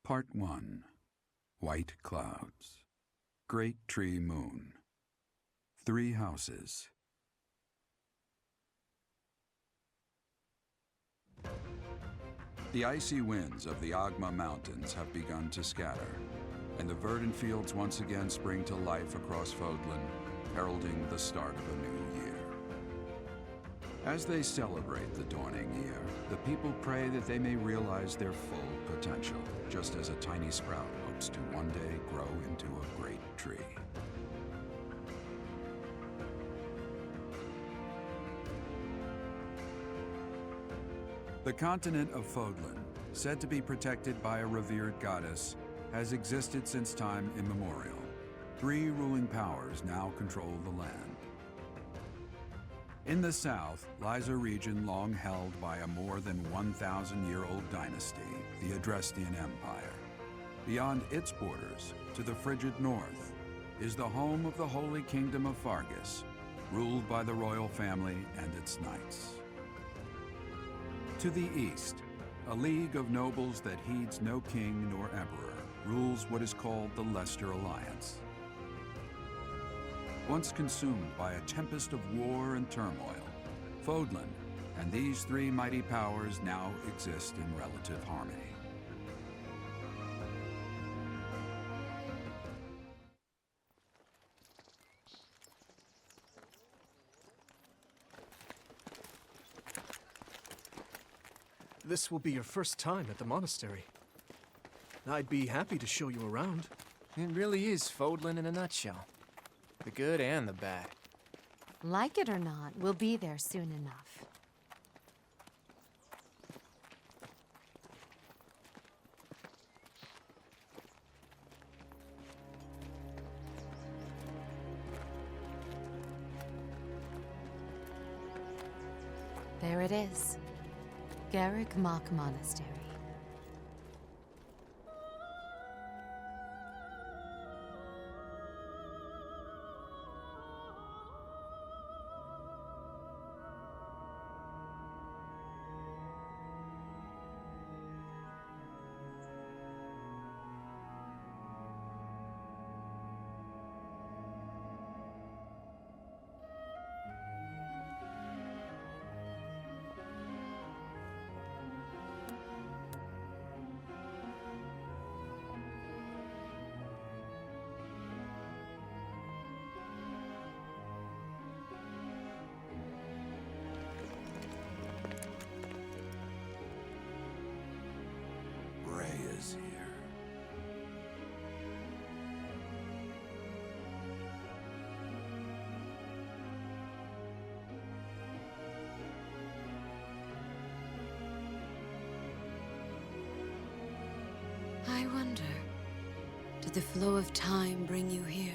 Part 1. White Clouds. Great Tree Moon. 3 houses. The icy winds of the Agma Mountains have begun to scatter, and the verdant fields once again spring to life across Fodlan, heralding the start of a new year. As they celebrate the dawning year, the people pray that they may realize their full potential, just as a tiny sprout hopes to one day grow into a great tree. The continent of Fodlan, said to be protected by a revered goddess, has existed since time immemorial. 3 ruling powers now control the land. In the south lies a region long held by a more than 1,000-year-old dynasty, the Adrestian Empire. Beyond its borders, to the frigid north, is the home of the Holy Kingdom of Fargus, ruled by the royal family and its knights. To the east, a league of nobles that heeds no king nor emperor rules what is called the Leicester Alliance. Once consumed by a tempest of war and turmoil, Fodlan and these 3 mighty powers now exist in relative harmony. This will be your first time at the monastery. I'd be happy to show you around. It really is Fodlan in a nutshell. The good and the bad. Like it or not, we'll be there soon enough. There it is. Garrick Mock Monastery. Is here. I wonder, did the flow of time bring you here?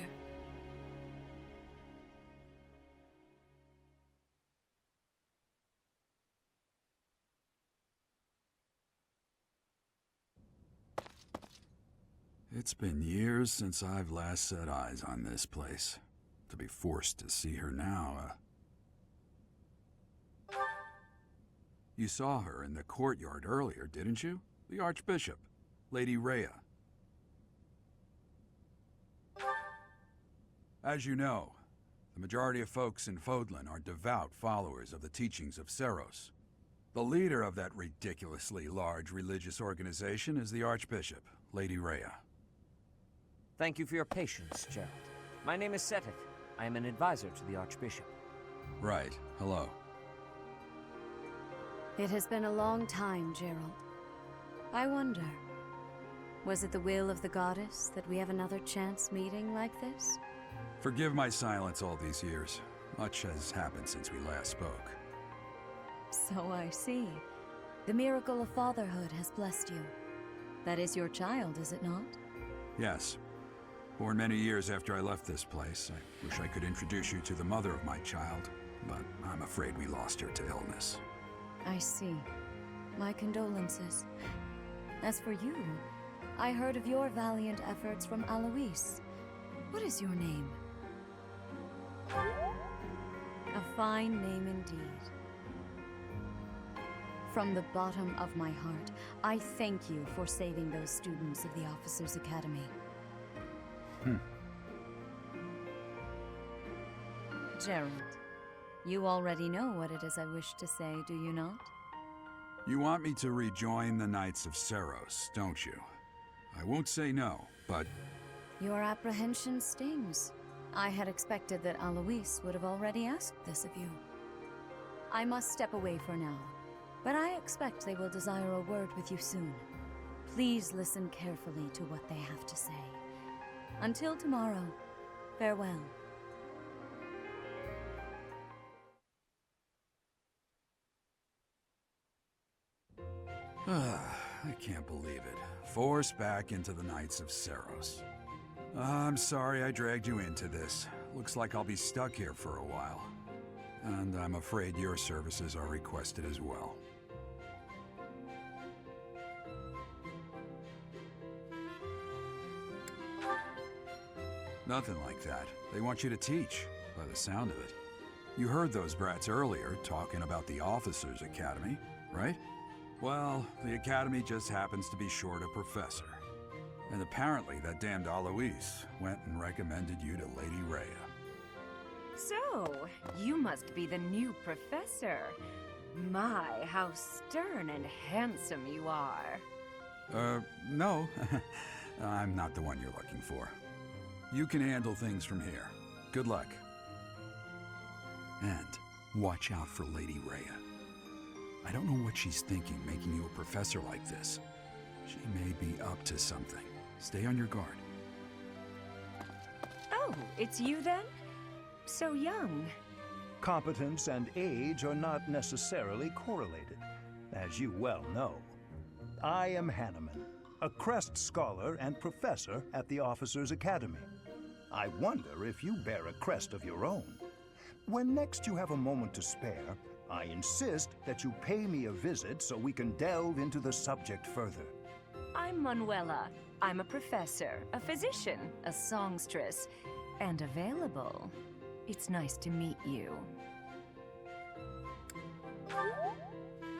It's been years since I've last set eyes on this place. To be forced to see her now, You saw her in the courtyard earlier, didn't you? The Archbishop, Lady Rhea. As you know, the majority of folks in Fodlan are devout followers of the teachings of Seros. The leader of that ridiculously large religious organization is the Archbishop, Lady Rhea. Thank you for your patience, Gerald. My name is Setik. I am an advisor to the Archbishop. Right. Hello. It has been a long time, Gerald. I wonder, was it the will of the goddess that we have another chance meeting like this? Forgive my silence all these years. Much has happened since we last spoke. So I see. The miracle of fatherhood has blessed you. That is your child, is it not? Yes. Born many years after I left this place. I wish I could introduce you to the mother of my child, but I'm afraid we lost her to illness. I see. My condolences. As for you, I heard of your valiant efforts from Alois. What is your name? A fine name indeed. From the bottom of my heart, I thank you for saving those students of the Officers' Academy. Gerald, you already know what it is I wish to say, do you not? You want me to rejoin the Knights of Seros, don't you? I won't say no, but Your apprehension stings. I had expected that Alois would have already asked this of you. I must step away for now, but I expect they will desire a word with you soon. Please listen carefully to what they have to say. Until tomorrow, farewell. I can't believe it. Forced back into the Knights of Seros. I'm sorry I dragged you into this. Looks like I'll be stuck here for a while. And I'm afraid your services are requested as well. Nothing like that. They want you to teach, by the sound of it. You heard those brats earlier talking about the Officers' Academy, right? Well, the Academy just happens to be short a professor. And apparently that damned Alois went and recommended you to Lady Rhea. So, you must be the new professor. My, how stern and handsome you are. No. I'm not the one you're looking for. You can handle things from here. Good luck. And watch out for Lady Rhea. I don't know what she's thinking making you a professor like this. She may be up to something. Stay on your guard. Oh, it's you then? So young. Competence and age are not necessarily correlated, as you well know. I am Hanneman, a Crest Scholar and Professor at the Officers' Academy. I wonder if you bear a crest of your own. When next you have a moment to spare, I insist that you pay me a visit so we can delve into the subject further. I'm Manuela. I'm a professor, a physician, a songstress, and available. It's nice to meet you.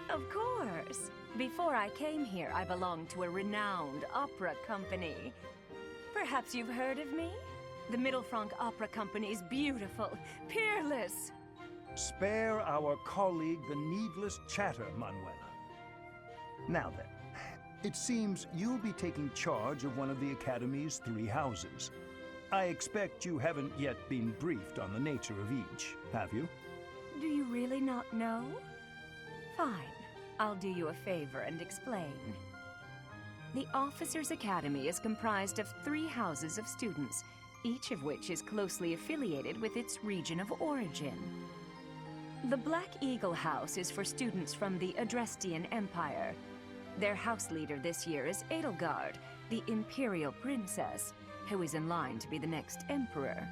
Of course. Before I came here, I belonged to a renowned opera company. Perhaps you've heard of me? The Middlefranc Opera Company is beautiful, peerless. Spare our colleague the needless chatter, Manuela. Now then, it seems you'll be taking charge of one of the Academy's 3 houses. I expect you haven't yet been briefed on the nature of each, have you? Do you really not know? Fine. I'll do you a favor and explain. The Officers' Academy is comprised of 3 houses of students, each of which is closely affiliated with its region of origin. The Black Eagle House is for students from the Adrestian Empire. Their house leader this year is Edelgard, the Imperial Princess, who is in line to be the next Emperor.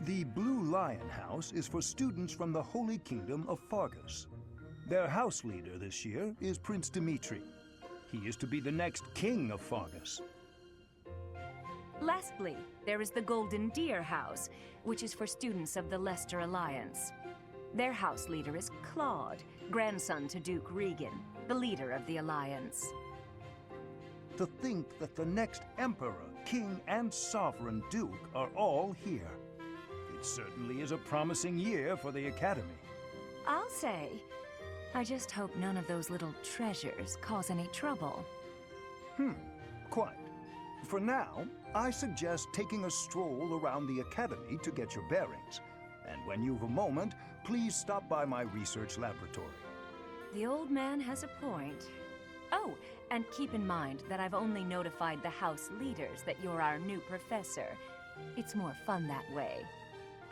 The Blue Lion House is for students from the Holy Kingdom of Fargus. Their house leader this year is Prince Dimitri. He is to be the next king of Fargus. Lastly, there is the Golden Deer House, which is for students of the Leicester Alliance. Their house leader is Claude, grandson to Duke Regan, the leader of the Alliance. To think that the next Emperor, King, and Sovereign Duke are all here. It certainly is a promising year for the Academy. I'll say. I just hope none of those little treasures cause any trouble. Quite. For now, I suggest taking a stroll around the Academy to get your bearings. And when you've a moment, please stop by my research laboratory. The old man has a point. Oh, and keep in mind that I've only notified the house leaders that you're our new professor. It's more fun that way.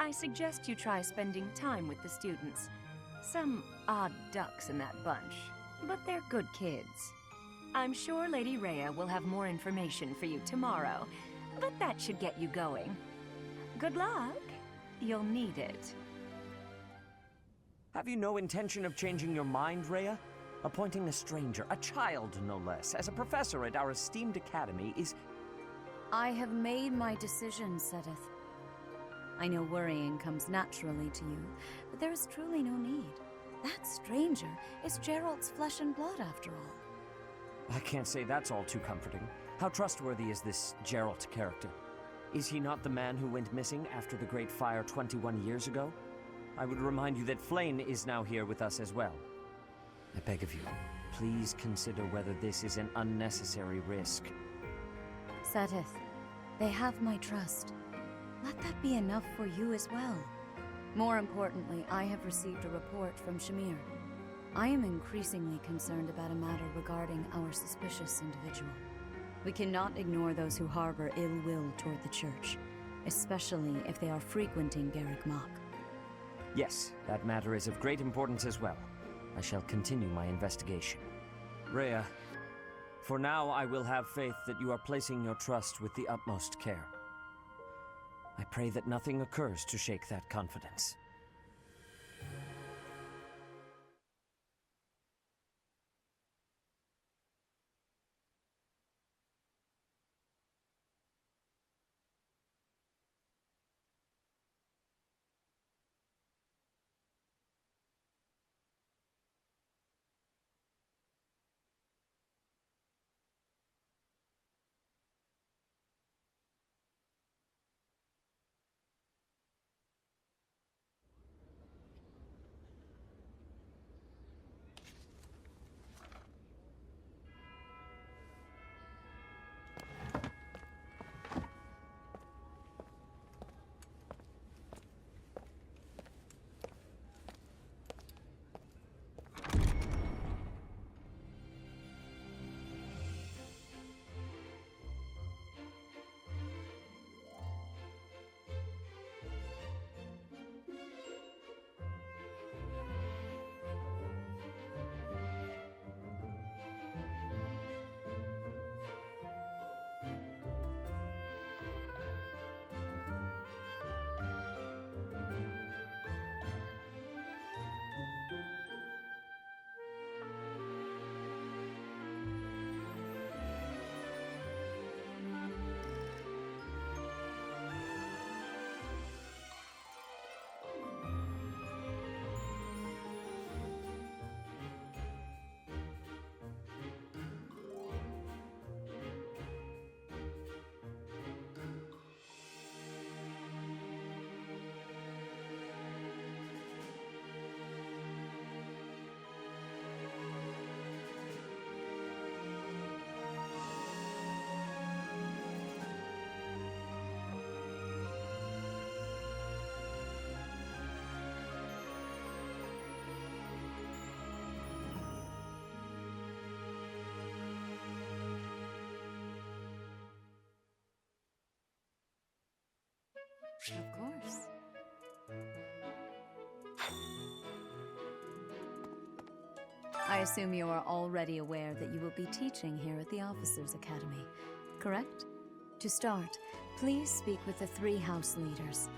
I suggest you try spending time with the students. Some odd ducks in that bunch, but they're good kids. I'm sure Lady Rhea will have more information for you tomorrow, but that should get you going. Good luck. You'll need it. Have you no intention of changing your mind, Rhea? Appointing a stranger, a child no less, as a professor at our esteemed academy is... I have made my decision, Sedith. I know worrying comes naturally to you, but there is truly no need. That stranger is Gerald's flesh and blood, after all. I can't say that's all too comforting. How trustworthy is this Gerald character? Is he not the man who went missing after the Great Fire 21 years ago? I would remind you that Flame is now here with us as well. I beg of you, please consider whether this is an unnecessary risk. Seteth, they have my trust. Let that be enough for you as well. More importantly, I have received a report from Shamir. I am increasingly concerned about a matter regarding our suspicious individual. We cannot ignore those who harbor ill will toward the Church, especially if they are frequenting Garrick Mach. Yes, that matter is of great importance as well. I shall continue my investigation. Rhea, for now I will have faith that you are placing your trust with the utmost care. I pray that nothing occurs to shake that confidence. Of course. I assume you are already aware that you will be teaching here at the Officers' Academy, correct? To start, please speak with the 3 house leaders.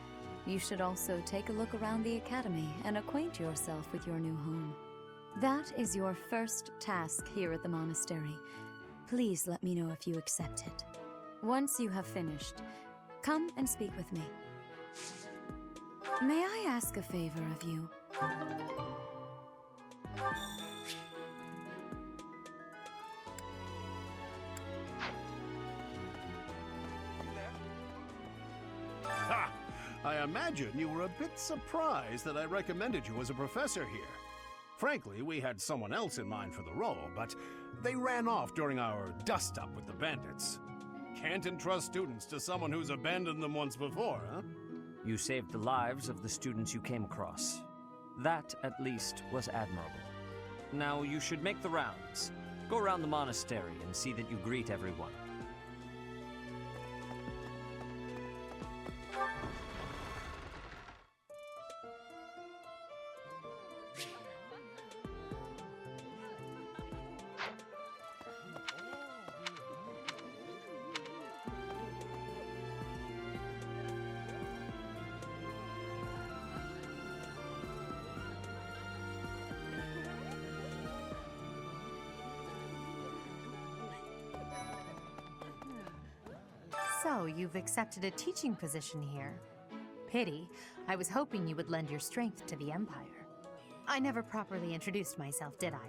You should also take a look around the Academy and acquaint yourself with your new home. That is your first task here at the monastery. Please let me know if you accept it. Once you have finished, come and speak with me. May I ask a favor of you? Ha! I imagine you were a bit surprised that I recommended you as a professor here. Frankly, we had someone else in mind for the role, but they ran off during our dust-up with the bandits. Can't entrust students to someone who's abandoned them once before, huh? You saved the lives of the students you came across. That, at least, was admirable. Now you should make the rounds. Go around the monastery and see that you greet everyone. So, you've accepted a teaching position here. Pity. I was hoping you would lend your strength to the Empire. I never properly introduced myself, did I?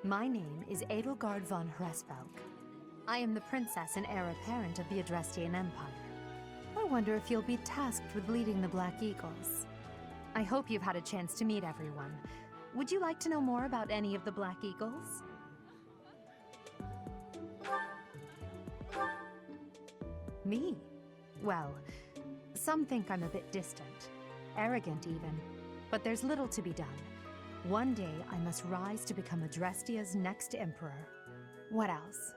My name is Edelgard von Hresvelg. I am the princess and heir apparent of the Adrestian Empire. I wonder if you'll be tasked with leading the Black Eagles. I hope you've had a chance to meet everyone. Would you like to know more about any of the Black Eagles? Me? Well, some think I'm a bit distant, arrogant even, but there's little to be done. One day I must rise to become Adrestia's next emperor. What else?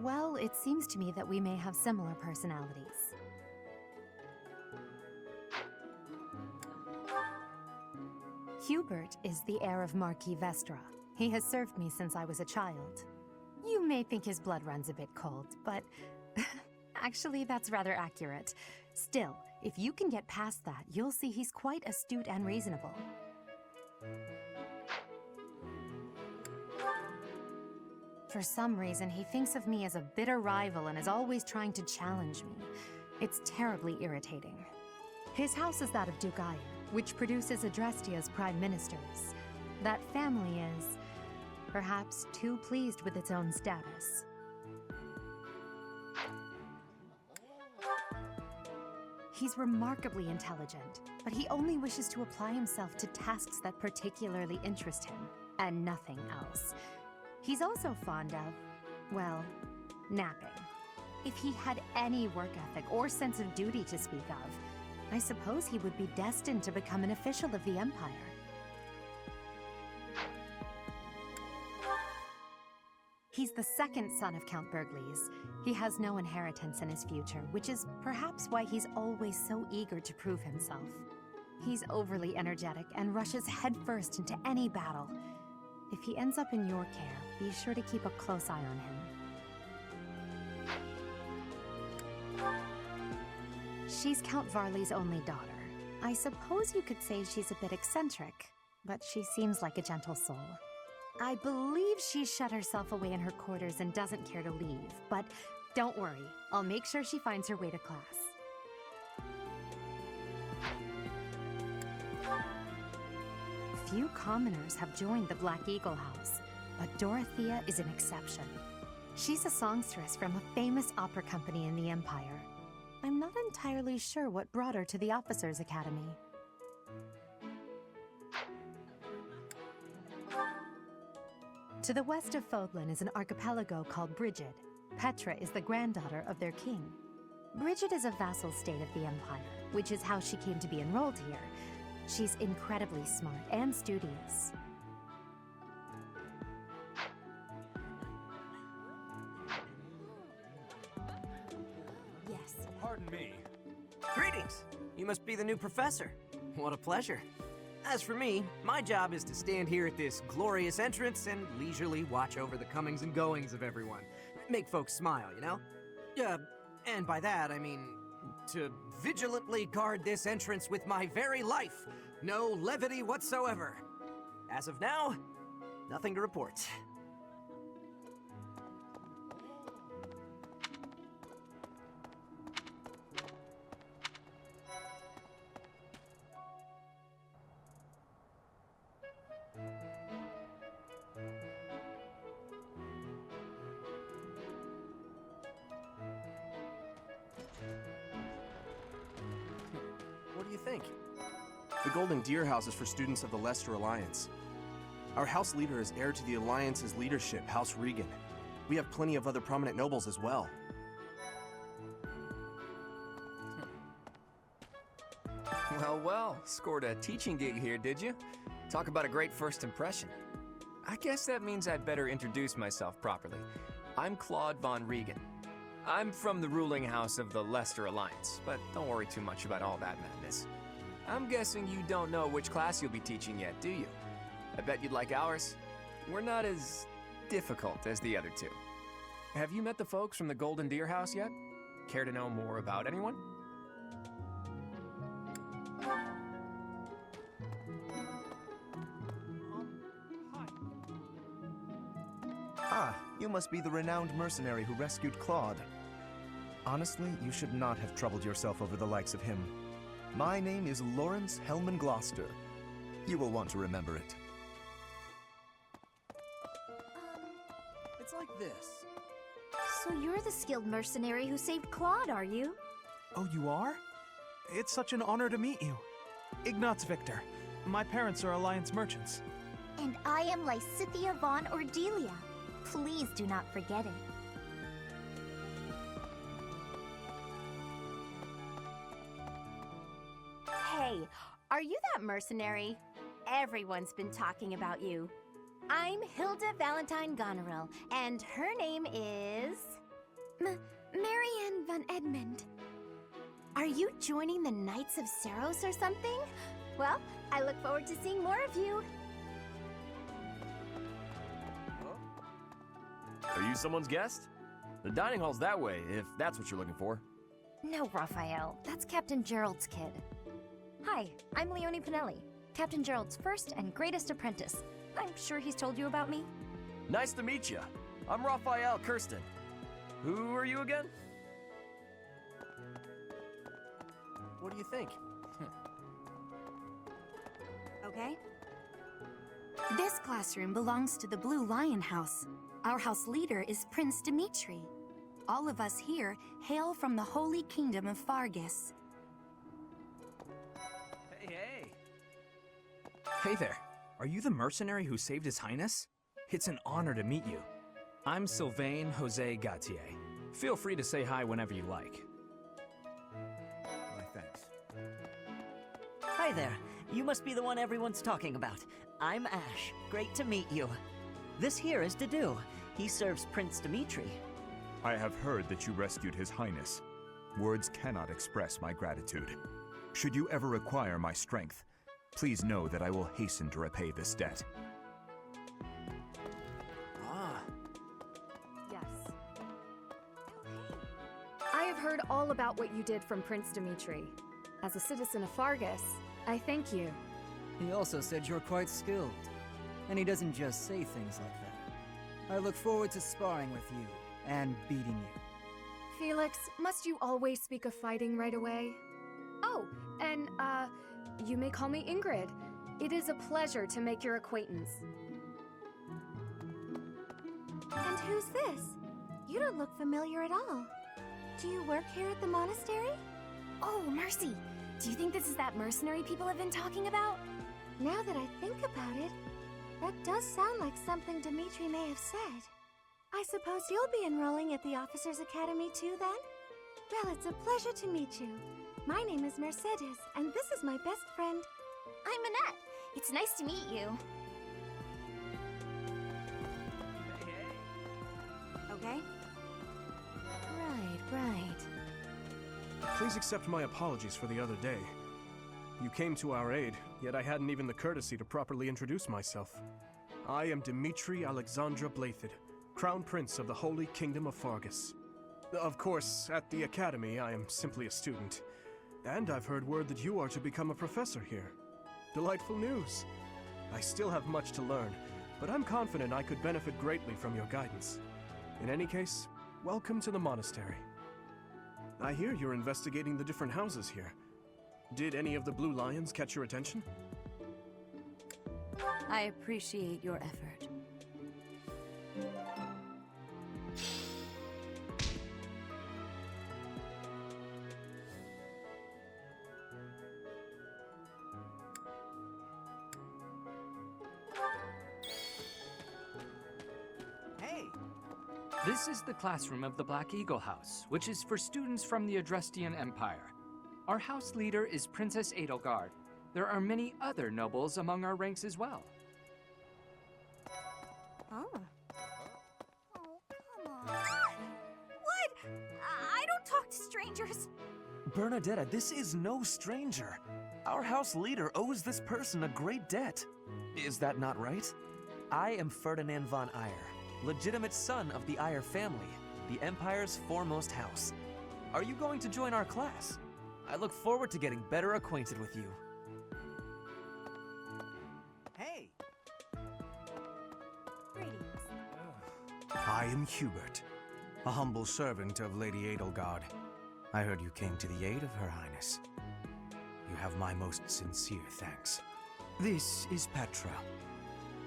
Well, it seems to me that we may have similar personalities. Hubert is the heir of Marquis Vestra. He has served me since I was a child. You may think his blood runs a bit cold, but actually that's rather accurate. Still, if you can get past that, you'll see he's quite astute and reasonable. For some reason, he thinks of me as a bitter rival and is always trying to challenge me. It's terribly irritating. His house is that of Duke Iron, which produces Adrestia's prime ministers. That family is, perhaps, too pleased with its own status. He's remarkably intelligent, but he only wishes to apply himself to tasks that particularly interest him, and nothing else. He's also fond of, well, napping. If he had any work ethic or sense of duty to speak of, I suppose he would be destined to become an official of the Empire. He's the second son of Count Bergliez. He has no inheritance in his future, which is perhaps why he's always so eager to prove himself. He's overly energetic and rushes headfirst into any battle. If he ends up in your care, be sure to keep a close eye on him. She's Count Varley's only daughter. I suppose you could say she's a bit eccentric, but she seems like a gentle soul. I believe she's shut herself away in her quarters and doesn't care to leave, but don't worry, I'll make sure she finds her way to class. Few commoners have joined the Black Eagle House, but Dorothea is an exception. She's a songstress from a famous opera company in the Empire. I'm not entirely sure what brought her to the Officers' Academy. To the west of Fodlan is an archipelago called Brigid. Petra is the granddaughter of their king. Brigid is a vassal state of the Empire, which is how she came to be enrolled here. She's incredibly smart and studious. Yes. Pardon me. Greetings! You must be the new professor. What a pleasure. As for me, my job is to stand here at this glorious entrance and leisurely watch over the comings and goings of everyone. Make folks smile, you know? And by that, I mean to vigilantly guard this entrance with my very life. No levity whatsoever. As of now, nothing to report. What do you think? The Golden Deer House is for students of the Leicester Alliance. Our house leader is heir to the Alliance's leadership, House Regan. We have plenty of other prominent nobles as well. Well, scored a teaching gig here, did you? Talk about a great first impression. I guess that means I'd better introduce myself properly. I'm Claude von Regan. I'm from the ruling house of the Leicester Alliance, but don't worry too much about all that madness. I'm guessing you don't know which class you'll be teaching yet, do you? I bet you'd like ours. We're not as difficult as the other two. Have you met the folks from the Golden Deer House yet? Care to know more about anyone? Ah, you must be the renowned mercenary who rescued Claude. Honestly, you should not have troubled yourself over the likes of him. My name is Lawrence Hellman Gloucester. You will want to remember it. It's like this. So you're the skilled mercenary who saved Claude, are you? Oh, you are? It's such an honor to meet you. Ignatz Victor. My parents are Alliance merchants. And I am Lysithea von Ordelia. Please do not forget it. Hey, are you that mercenary? Everyone's been talking about you. I'm Hilda Valentine Goneril, and her name is... Marianne von Edmund. Are you joining the Knights of Seros or something? Well, I look forward to seeing more of you. Are you someone's guest? The dining hall's that way, if that's what you're looking for. No, Raphael. That's Captain Gerald's kid. Hi, I'm Leonie Pinelli, Captain Gerald's first and greatest apprentice. I'm sure he's told you about me. Nice to meet you. I'm Raphael Kirsten. Who are you again? What do you think? Okay? This classroom belongs to the Blue Lion House. Our house leader is Prince Dimitri. All of us here hail from the Holy Kingdom of Fargus. Hey. Hey there. Are you the mercenary who saved His Highness? It's an honor to meet you. I'm Sylvain Jose Gautier. Feel free to say hi whenever you like. My thanks. Hi there. You must be the one everyone's talking about. I'm Ash. Great to meet you. This here is Dedu. He serves Prince Dimitri. I have heard that you rescued His Highness. Words cannot express my gratitude. Should you ever require my strength, please know that I will hasten to repay this debt. Yes. I have heard all about what you did from Prince Dimitri. As a citizen of Fargus, I thank you. He also said you're quite skilled. And he doesn't just say things like that. I look forward to sparring with you and beating you. Felix, must you always speak of fighting right away? Oh, and, you may call me Ingrid. It is a pleasure to make your acquaintance. And who's this? You don't look familiar at all. Do you work here at the monastery? Oh, mercy! Do you think this is that mercenary people have been talking about? Now that I think about it, that does sound like something Dimitri may have said. I suppose you'll be enrolling at the Officers' Academy too, then? Well, it's a pleasure to meet you. My name is Mercedes, and this is my best friend. I'm Annette. It's nice to meet you. Okay? Right. Please accept my apologies for the other day. You came to our aid, yet I hadn't even the courtesy to properly introduce myself. I am Dimitri Alexandra Blathid, Crown Prince of the Holy Kingdom of Fargus. Of course, at the Academy, I am simply a student. And I've heard word that you are to become a professor here. Delightful news. I still have much to learn, but I'm confident I could benefit greatly from your guidance. In any case, welcome to the monastery. I hear you're investigating the different houses here. Did any of the Blue Lions catch your attention? I appreciate your effort. This is the classroom of the Black Eagle House, which is for students from the Adrestian Empire. Our house leader is Princess Edelgard. There are many other nobles among our ranks as well. Oh. Oh, come on. What? I don't talk to strangers. Bernadetta, this is no stranger. Our house leader owes this person a great debt. Is that not right? I am Ferdinand von Eyre, legitimate son of the Eyre family, the Empire's foremost house. Are you going to join our class? I look forward to getting better acquainted with you. Hey! Greetings. I am Hubert, a humble servant of Lady Edelgard. I heard you came to the aid of Her Highness. You have my most sincere thanks. This is Petra.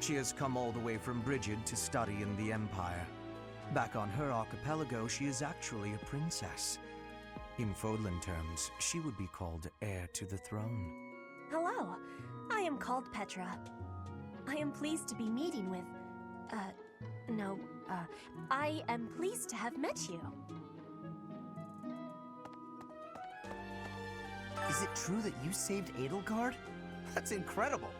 She has come all the way from Brigid to study in the Empire. Back on her archipelago, she is actually a princess. In Fodlan terms, she would be called heir to the throne. Hello, I am called Petra. I am pleased to be meeting with... I am pleased to have met you. Is it true that you saved Edelgard? That's incredible.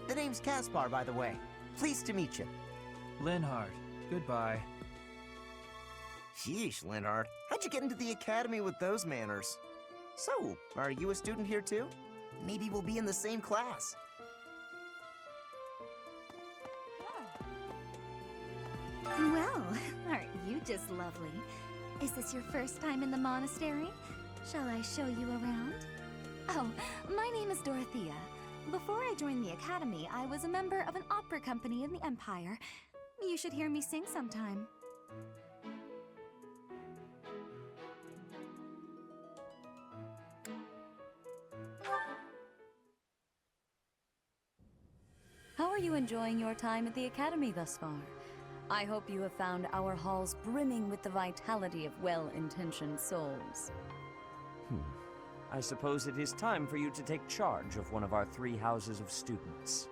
The name's Caspar, by the way. Pleased to meet you. Linhard, goodbye. Sheesh, Linhard. How'd you get into the academy with those manners? So, are you a student here too? Maybe we'll be in the same class. Well, aren't you just lovely? Is this your first time in the monastery? Shall I show you around? Oh, my name is Dorothea. Before I joined the academy, I was a member of an opera company in the Empire. You should hear me sing sometime. How are you enjoying your time at the Academy thus far? I hope you have found our halls brimming with the vitality of well-intentioned souls. I suppose it is time for you to take charge of one of our 3 houses of students.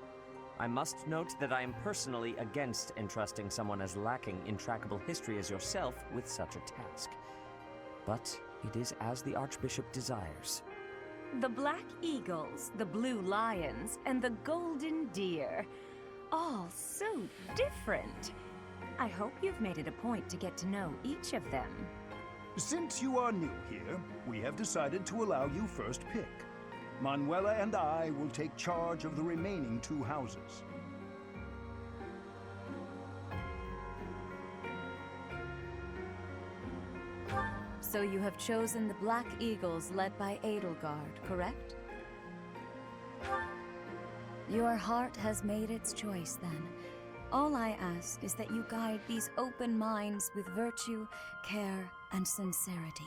I must note that I am personally against entrusting someone as lacking in trackable history as yourself with such a task. But it is as the Archbishop desires. The Black Eagles, the Blue Lions, and the Golden Deer. All so different. I hope you've made it a point to get to know each of them. Since you are new here, we have decided to allow you first pick. Manuela and I will take charge of the remaining 2 houses. So you have chosen the Black Eagles led by Edelgard, correct? Your heart has made its choice then. All I ask is that you guide these open minds with virtue, care, and sincerity.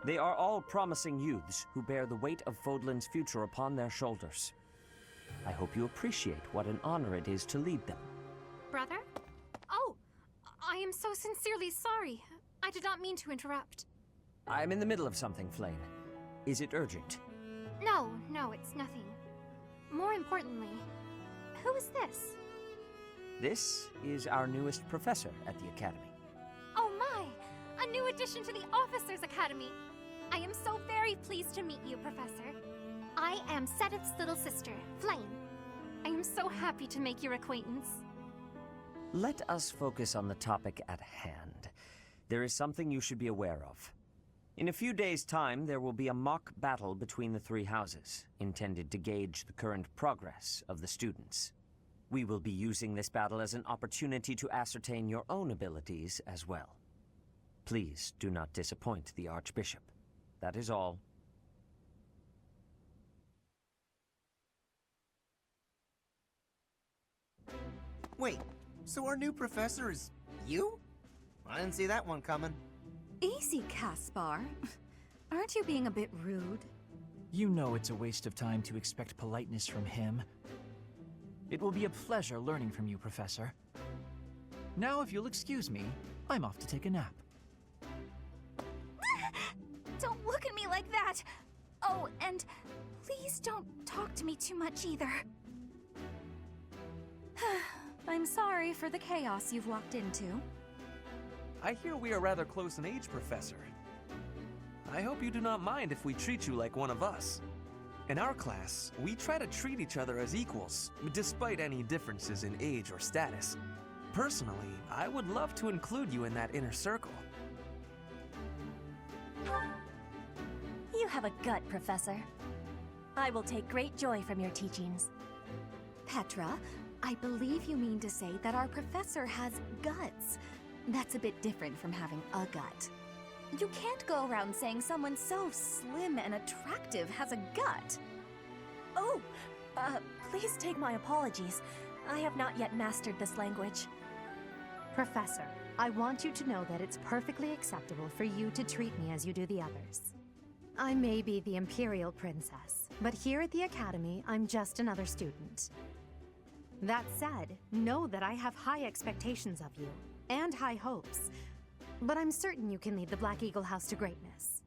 They are all promising youths who bear the weight of Fodlan's future upon their shoulders. I hope you appreciate what an honor it is to lead them. Brother? Oh, I am so sincerely sorry. I did not mean to interrupt. I'm in the middle of something, Flame. Is it urgent? No, it's nothing. More importantly, who is this? This is our newest professor at the Academy. Oh my! A new addition to the Officers' Academy! I am so very pleased to meet you, Professor. I am Sedith's little sister, Flame. I am so happy to make your acquaintance. Let us focus on the topic at hand. There is something you should be aware of. In a few days' time, there will be a mock battle between the 3 houses, intended to gauge the current progress of the students. We will be using this battle as an opportunity to ascertain your own abilities as well. Please do not disappoint the Archbishop. That is all. Wait, so our new professor is you? I didn't see that one coming. Easy, Caspar. Aren't you being a bit rude? You know it's a waste of time to expect politeness from him. It will be a pleasure learning from you, Professor. Now, if you'll excuse me, I'm off to take a nap. Don't look at me like that! Oh, and please don't talk to me too much either. I'm sorry for the chaos you've walked into. I hear we are rather close in age, Professor. I hope you do not mind if we treat you like one of us. In our class, we try to treat each other as equals, despite any differences in age or status. Personally, I would love to include you in that inner circle. You have a gut, Professor. I will take great joy from your teachings. Petra, I believe you mean to say that our professor has guts. That's a bit different from having a gut. You can't go around saying someone so slim and attractive has a gut. Oh, please take my apologies. I have not yet mastered this language. Professor, I want you to know that it's perfectly acceptable for you to treat me as you do the others. I may be the Imperial Princess, but here at the Academy, I'm just another student. That said, know that I have high expectations of you, and high hopes. But I'm certain you can lead the Black Eagle House to greatness.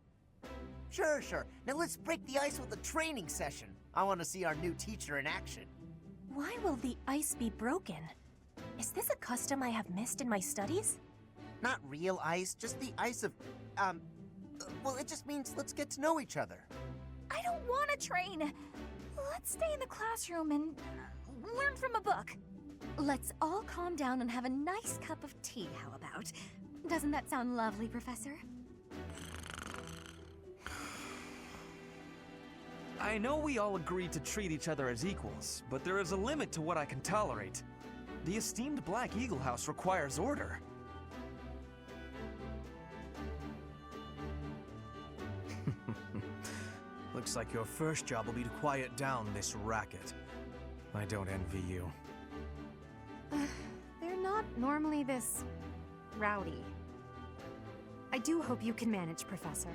Sure, sure. Now let's break the ice with a training session. I want to see our new teacher in action. Why will the ice be broken? Is this a custom I have missed in my studies? Not real ice, just the ice of, well, it just means let's get to know each other. I don't want to train. Let's stay in the classroom and learn from a book. Let's all calm down and have a nice cup of tea, how about? Doesn't that sound lovely, Professor? I know we all agreed to treat each other as equals, but there is a limit to what I can tolerate. The esteemed Black Eagle House requires order. Looks like your first job will be to quiet down this racket. I don't envy you. They're not normally this rowdy. I do hope you can manage, Professor.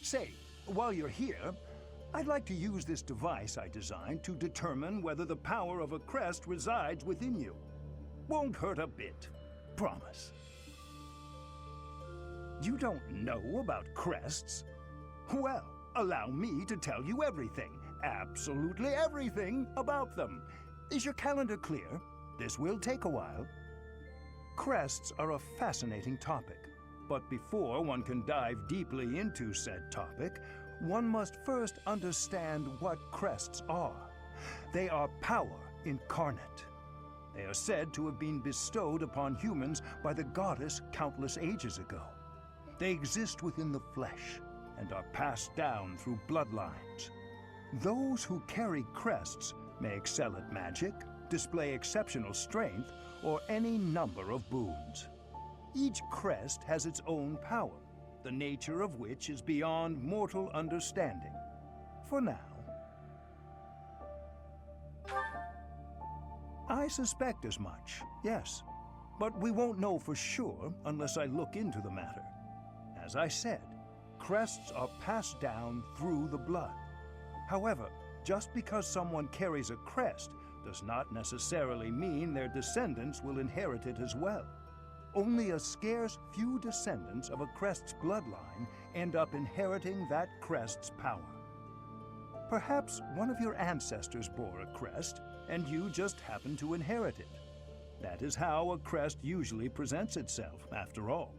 Say, while you're here, I'd like to use this device I designed to determine whether the power of a crest resides within you. Won't hurt a bit. Promise. You don't know about crests? Well, allow me to tell you everything, absolutely everything about them. Is your calendar clear? This will take a while. Crests are a fascinating topic. But before one can dive deeply into said topic, one must first understand what crests are. They are power incarnate. They are said to have been bestowed upon humans by the goddess countless ages ago. They exist within the flesh and are passed down through bloodlines. Those who carry crests may excel at magic, display exceptional strength, or any number of boons. Each crest has its own power, the nature of which is beyond mortal understanding. For now. I suspect as much, yes. But we won't know for sure unless I look into the matter. As I said, crests are passed down through the blood. However, just because someone carries a crest does not necessarily mean their descendants will inherit it as well. Only a scarce few descendants of a crest's bloodline end up inheriting that crest's power. Perhaps one of your ancestors bore a crest, and you just happen to inherit it. That is how a crest usually presents itself, after all.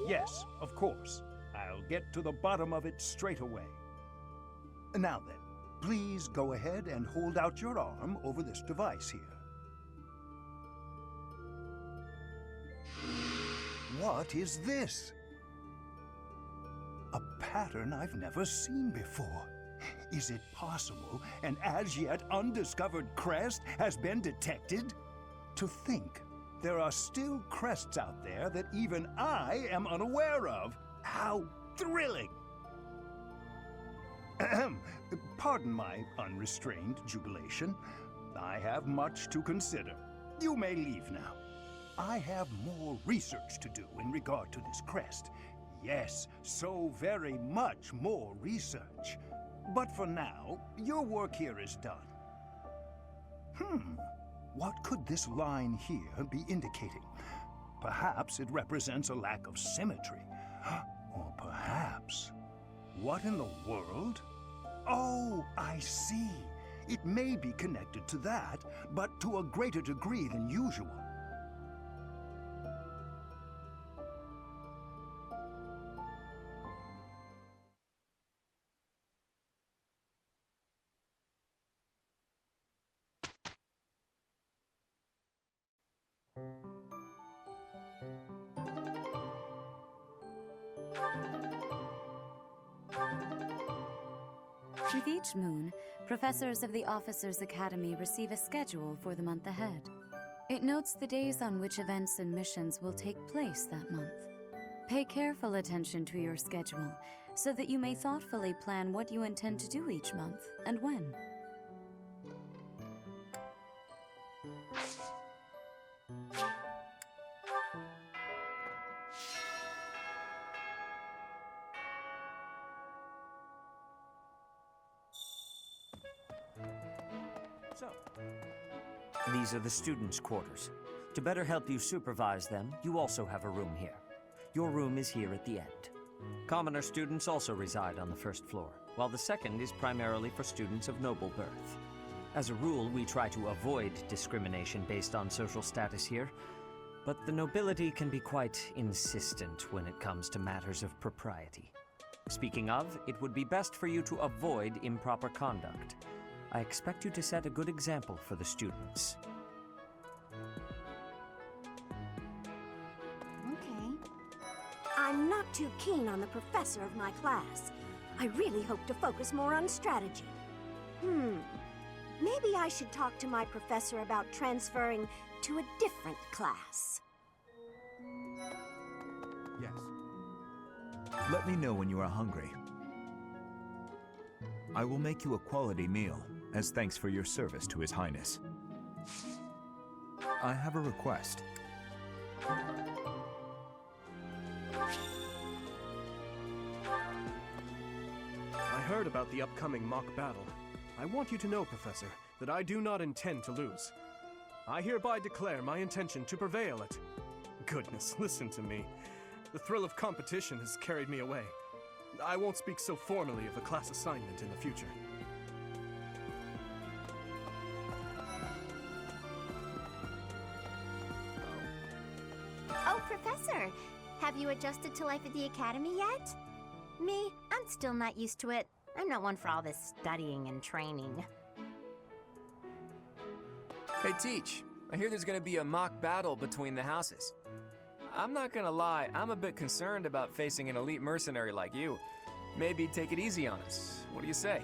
Yes, of course. I'll get to the bottom of it straight away. Now then, please go ahead and hold out your arm over this device here. What is this? A pattern I've never seen before. Is it possible an as yet undiscovered crest has been detected? To think there are still crests out there that even I am unaware of. How thrilling! Pardon my unrestrained jubilation. I have much to consider. You may leave now. I have more research to do in regard to this crest. Yes, so very much more research. But for now, your work here is done. What could this line here be indicating? Perhaps it represents a lack of symmetry. Or perhaps... What in the world? Oh, I see. It may be connected to that, but to a greater degree than usual. With each moon, professors of the Officers' Academy receive a schedule for the month ahead. It notes the days on which events and missions will take place that month. Pay careful attention to your schedule so that you may thoughtfully plan what you intend to do each month and when. So, these are the students' quarters. To better help you supervise them, you also have a room here. Your room is here at the end. Commoner students also reside on the first floor, while the second is primarily for students of noble birth. As a rule, we try to avoid discrimination based on social status here, but the nobility can be quite insistent when it comes to matters of propriety. Speaking of, it would be best for you to avoid improper conduct. I expect you to set a good example for the students. Okay. I'm not too keen on the professor of my class. I really hope to focus more on strategy. Maybe I should talk to my professor about transferring to a different class. Yes. Let me know when you are hungry. I will make you a quality meal, as thanks for your service to His Highness. I have a request. I heard about the upcoming mock battle. I want you to know, Professor, that I do not intend to lose. I hereby declare my intention to prevail at... Goodness, listen to me. The thrill of competition has carried me away. I won't speak so formally of a class assignment in the future. Oh, Professor! Have you adjusted to life at the Academy yet? Me? I'm still not used to it. I'm not one for all this studying and training. Hey, Teach. I hear there's gonna be a mock battle between the houses. I'm not gonna lie, I'm a bit concerned about facing an elite mercenary like you. Maybe take it easy on us. What do you say?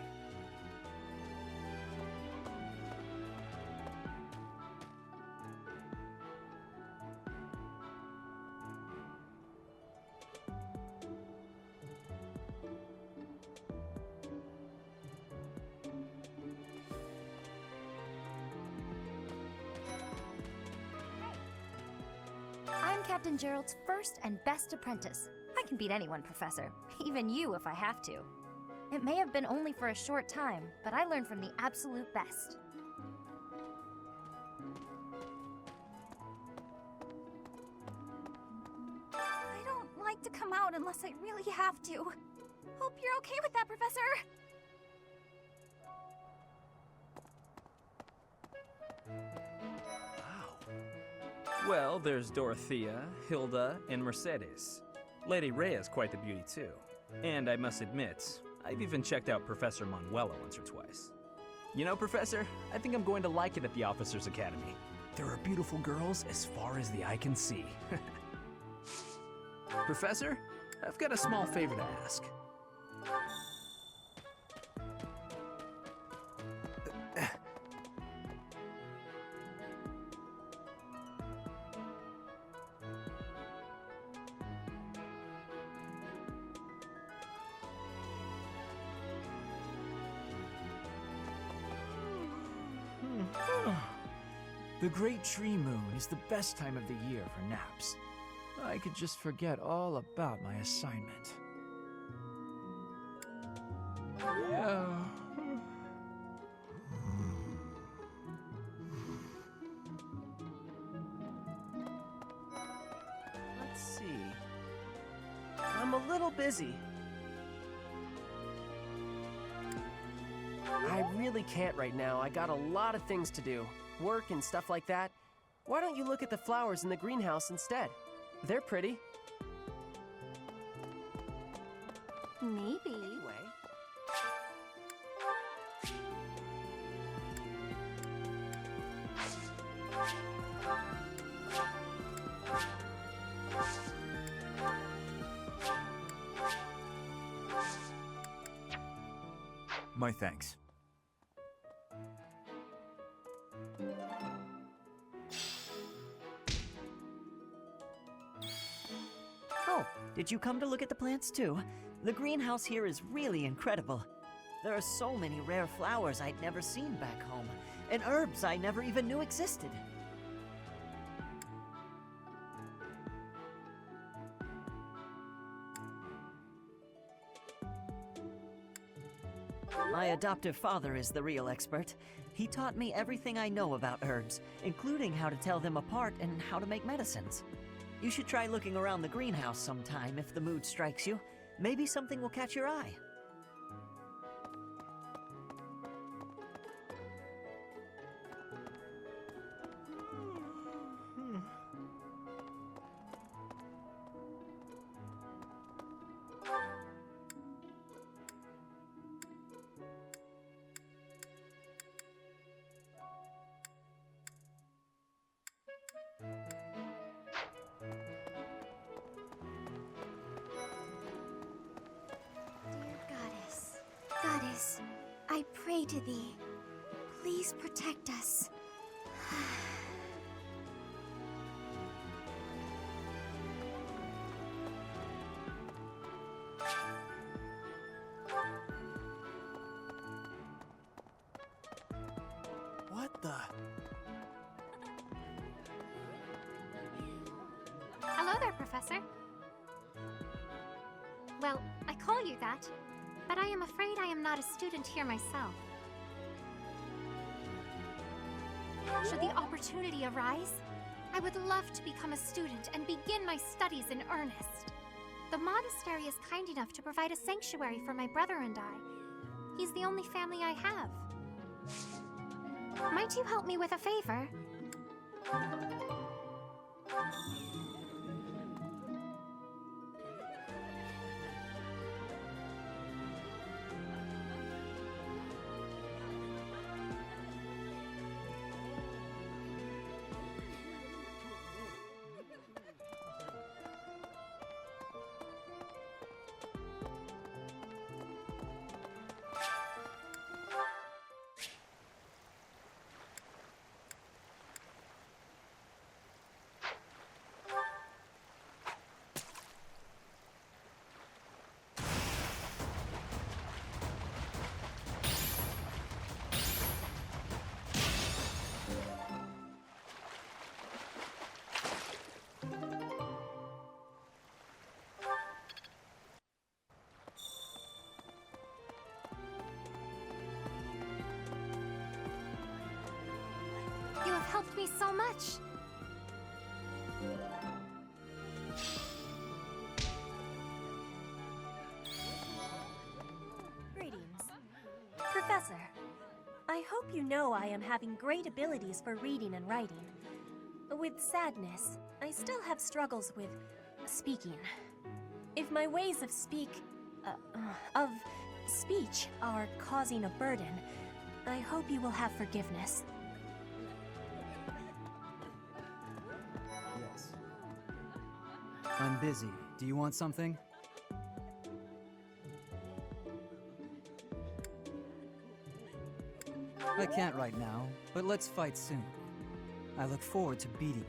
I'm Captain Gerald's first and best apprentice. I can beat anyone, Professor. Even you, if I have to. It may have been only for a short time, but I learned from the absolute best. I don't like to come out unless I really have to. Hope you're okay with that, Professor. Well, there's Dorothea, Hilda, and Mercedes. Lady Rhea's quite the beauty too. And I must admit, I've even checked out Professor Manuela once or twice. You know, Professor, I think I'm going to like it at the Officers' Academy. There are beautiful girls as far as the eye can see. Professor, I've got a small favor to ask. The Great Tree Moon is the best time of the year for naps. I could just forget all about my assignment. Let's see. I'm a little busy. I really can't right now. I got a lot of things to do. Work and stuff like that. Why don't you look at the flowers in the greenhouse instead? They're pretty. Maybe. Anyway. My thanks. Oh, did you come to look at the plants too? The greenhouse here is really incredible. There are so many rare flowers I'd never seen back home, and herbs I never even knew existed. My adoptive father is the real expert. He taught me everything I know about herbs, including how to tell them apart and how to make medicines. You should try looking around the greenhouse sometime if the mood strikes you. Maybe something will catch your eye. Goddess, I pray to thee. Please protect us. What the? Hello there, Professor. Well, I call you that, but I am afraid I am not a student here myself. Should the opportunity arise, I would love to become a student and begin my studies in earnest. The monastery is kind enough to provide a sanctuary for my brother and I. He's the only family I have. Might you help me with a favor? You have helped me so much. Greetings. Professor, I hope you know I am having great abilities for reading and writing. With sadness, I still have struggles with speaking. If my ways of speech are causing a burden, I hope you will have forgiveness. Yes. I'm busy. Do you want something? I can't right now, but let's fight soon. I look forward to beating you.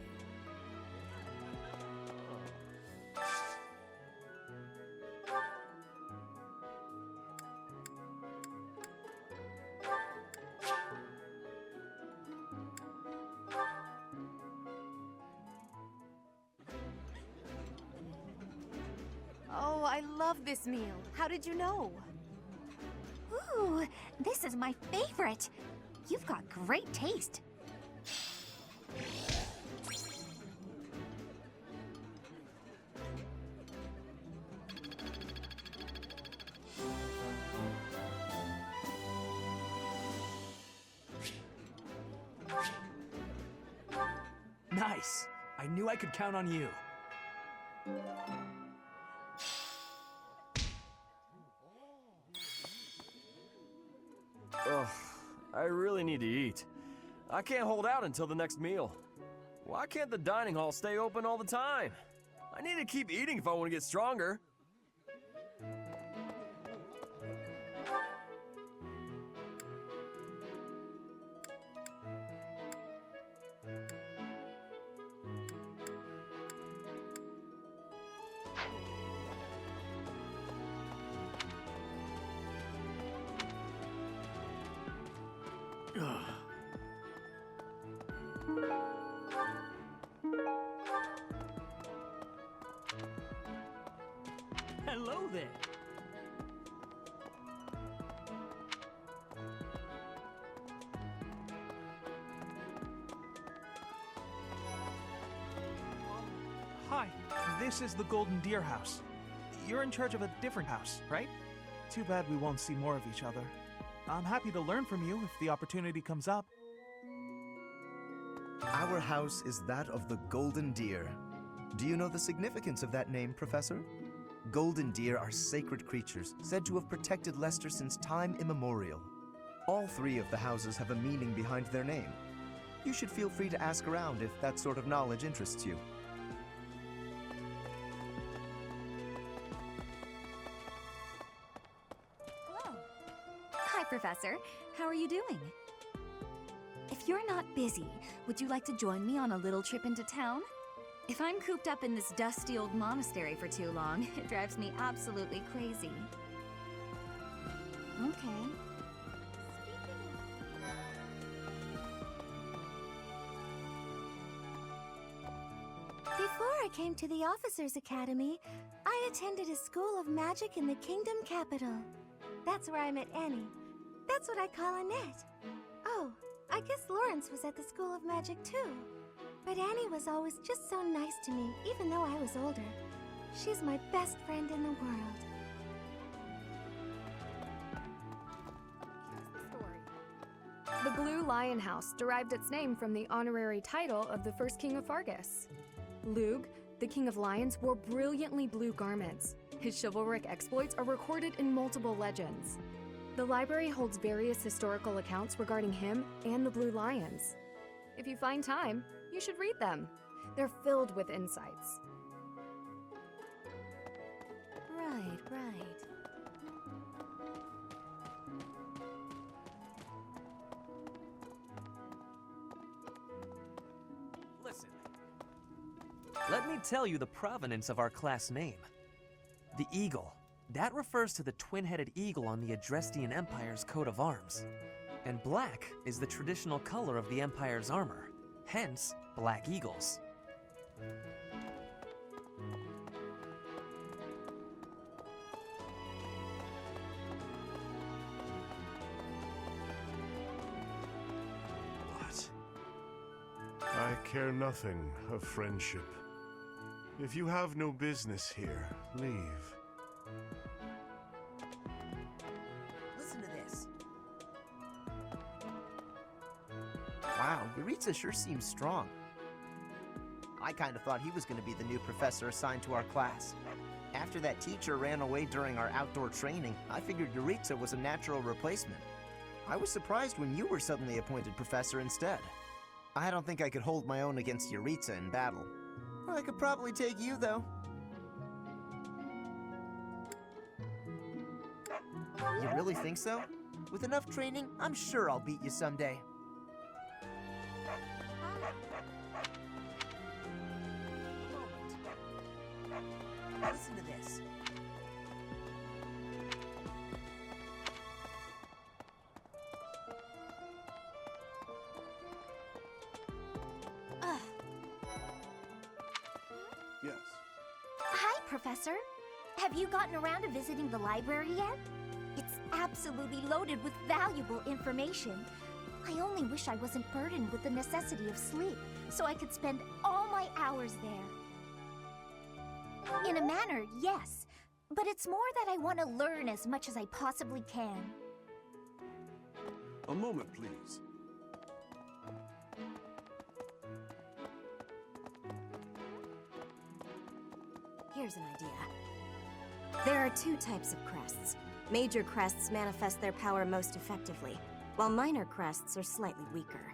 Oh, I love this meal. How did you know? Ooh, this is my favorite. You've got great taste. Nice! I knew I could count on you. Ugh, I really need to eat. I can't hold out until the next meal. Why can't the dining hall stay open all the time? I need to keep eating if I want to get stronger. Hello there. Hi, this is the Golden Deer House. You're in charge of a different house, right? Too bad we won't see more of each other. I'm happy to learn from you if the opportunity comes up. Our house is that of the Golden Deer. Do you know the significance of that name, Professor? Golden deer are sacred creatures, said to have protected Leicester since time immemorial. All three of the houses have a meaning behind their name. You should feel free to ask around if that sort of knowledge interests you. Hello. Hi, Professor. How are you doing? If you're not busy, would you like to join me on a little trip into town? If I'm cooped up in this dusty old monastery for too long, it drives me absolutely crazy. Okay. Before I came to the Officers' Academy, I attended a school of magic in the Kingdom Capital. That's where I met Annie. That's what I call Annette. Oh, I guess Lawrence was at the School of Magic too. But Annie was always just so nice to me, even though I was older. She's my best friend in the world. The Blue Lion House derived its name from the honorary title of the first king of Fargus. Lugh, the king of lions, wore brilliantly blue garments. His chivalric exploits are recorded in multiple legends. The library holds various historical accounts regarding him and the Blue Lions. If you find time, you should read them. They're filled with insights. Right. Listen. Let me tell you the provenance of our class name. The eagle. That refers to the twin-headed eagle on the Adrestian Empire's coat of arms. And black is the traditional color of the Empire's armor. Hence, black eagles. What? I care nothing of friendship. If you have no business here, leave. Listen to this. Wow, Yuritsa sure seems strong. I kind of thought he was going to be the new professor assigned to our class. After that teacher ran away during our outdoor training, I figured Yuritsa was a natural replacement. I was surprised when you were suddenly appointed professor instead. I don't think I could hold my own against Yuritsa in battle. I could probably take you, though. You really think so? With enough training, I'm sure I'll beat you someday. Listen to this. Yes. Hi, Professor. Have you gotten around to visiting the library yet? It's absolutely loaded with valuable information. I only wish I wasn't burdened with the necessity of sleep, so I could spend all my hours there. In a manner, yes. But it's more that I want to learn as much as I possibly can. A moment, please. Here's an idea. There are two types of crests. Major crests manifest their power most effectively, while minor crests are slightly weaker.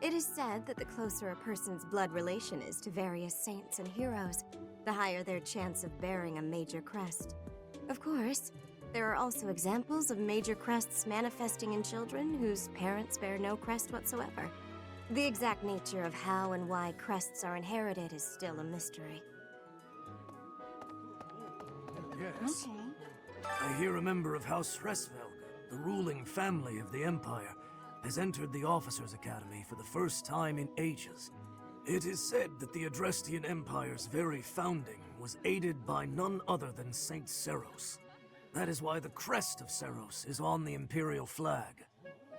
It is said that the closer a person's blood relation is to various saints and heroes, the higher their chance of bearing a major crest. Of course, there are also examples of major crests manifesting in children whose parents bear no crest whatsoever. The exact nature of how and why crests are inherited is still a mystery. Yes. Okay. I hear a member of House Ressfelg, the ruling family of the Empire, has entered the Officers' Academy for the first time in ages. It is said that the Adrestian Empire's very founding was aided by none other than Saint Seros. That is why the crest of Seros is on the Imperial flag.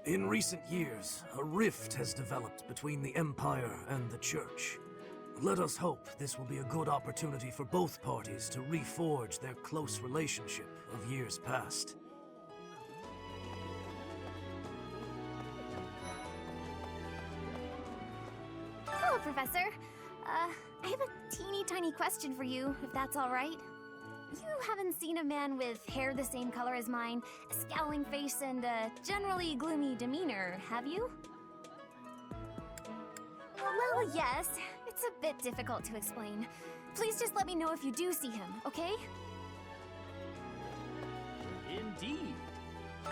In recent years, a rift has developed between the Empire and the Church. Let us hope this will be a good opportunity for both parties to reforge their close relationship of years past. Hello, Professor. I have a teeny tiny question for you, if that's all right. You haven't seen a man with hair the same color as mine, a scowling face, and a generally gloomy demeanor, have you? Well, yes. It's a bit difficult to explain. Please just let me know if you do see him, okay? Indeed.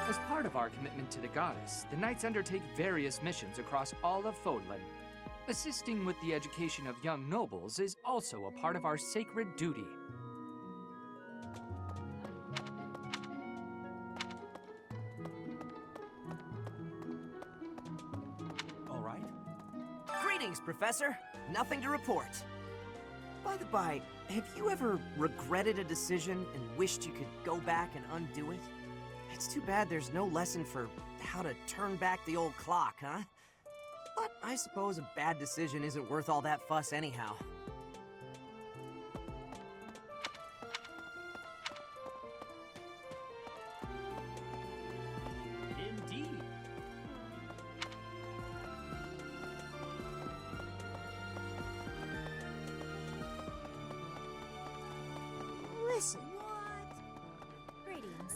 As part of our commitment to the goddess, the Knights undertake various missions across all of Fodlan. Assisting with the education of young nobles is also a part of our sacred duty. All right. Greetings, Professor. Nothing to report. By the by, have you ever regretted a decision and wished you could go back and undo it? It's too bad there's no lesson for how to turn back the old clock, huh? But I suppose a bad decision isn't worth all that fuss anyhow. Indeed. Listen. Greetings.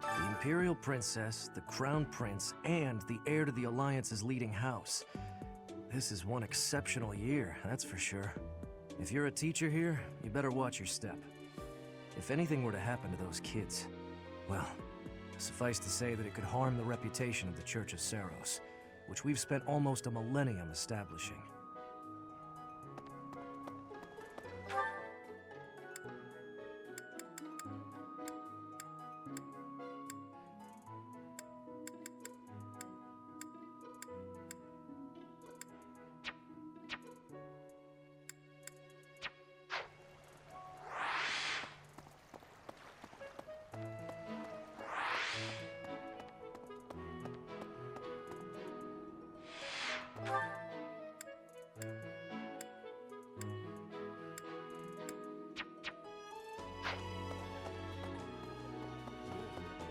The Imperial Princess, the Crown Prince, and the heir to the Alliance's leading house. This is one exceptional year, that's for sure. If you're a teacher here, you better watch your step. If anything were to happen to those kids, well, suffice to say that it could harm the reputation of the Church of Seros, which we've spent almost a millennium establishing.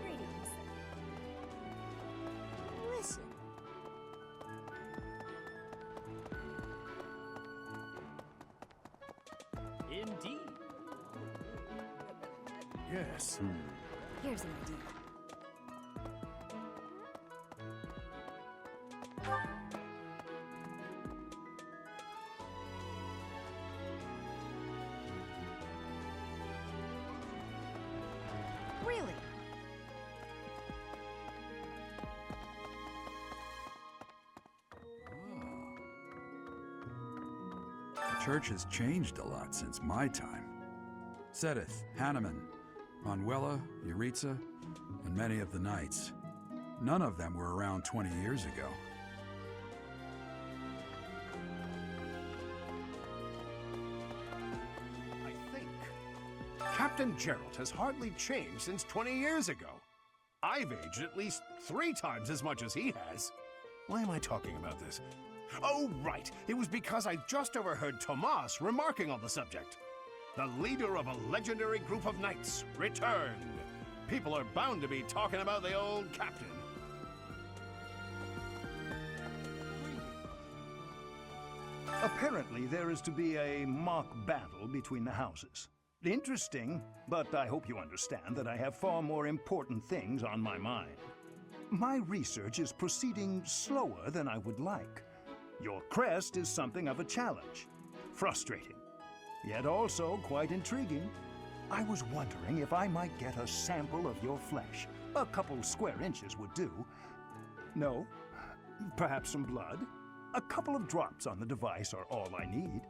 Greetings. Listen. Indeed. Yes. Here's an idea. Really? The church has changed a lot since my time. Sedith, Hanneman, Manuela, Yuritsa, and many of the knights. None of them were around 20 years ago. I think Captain Gerald has hardly changed since 20 years ago. I've aged at least 3 times as much as he has. Why am I talking about this? Oh, right. It was because I just overheard Tomas remarking on the subject. The leader of a legendary group of knights returned. People are bound to be talking about the old captain. Apparently, there is to be a mock battle between the houses. Interesting, but I hope you understand that I have far more important things on my mind. My research is proceeding slower than I would like. Your crest is something of a challenge. Frustrating, yet also quite intriguing. I was wondering if I might get a sample of your flesh. A couple square inches would do. No? Perhaps some blood? A couple of drops on the device are all I need.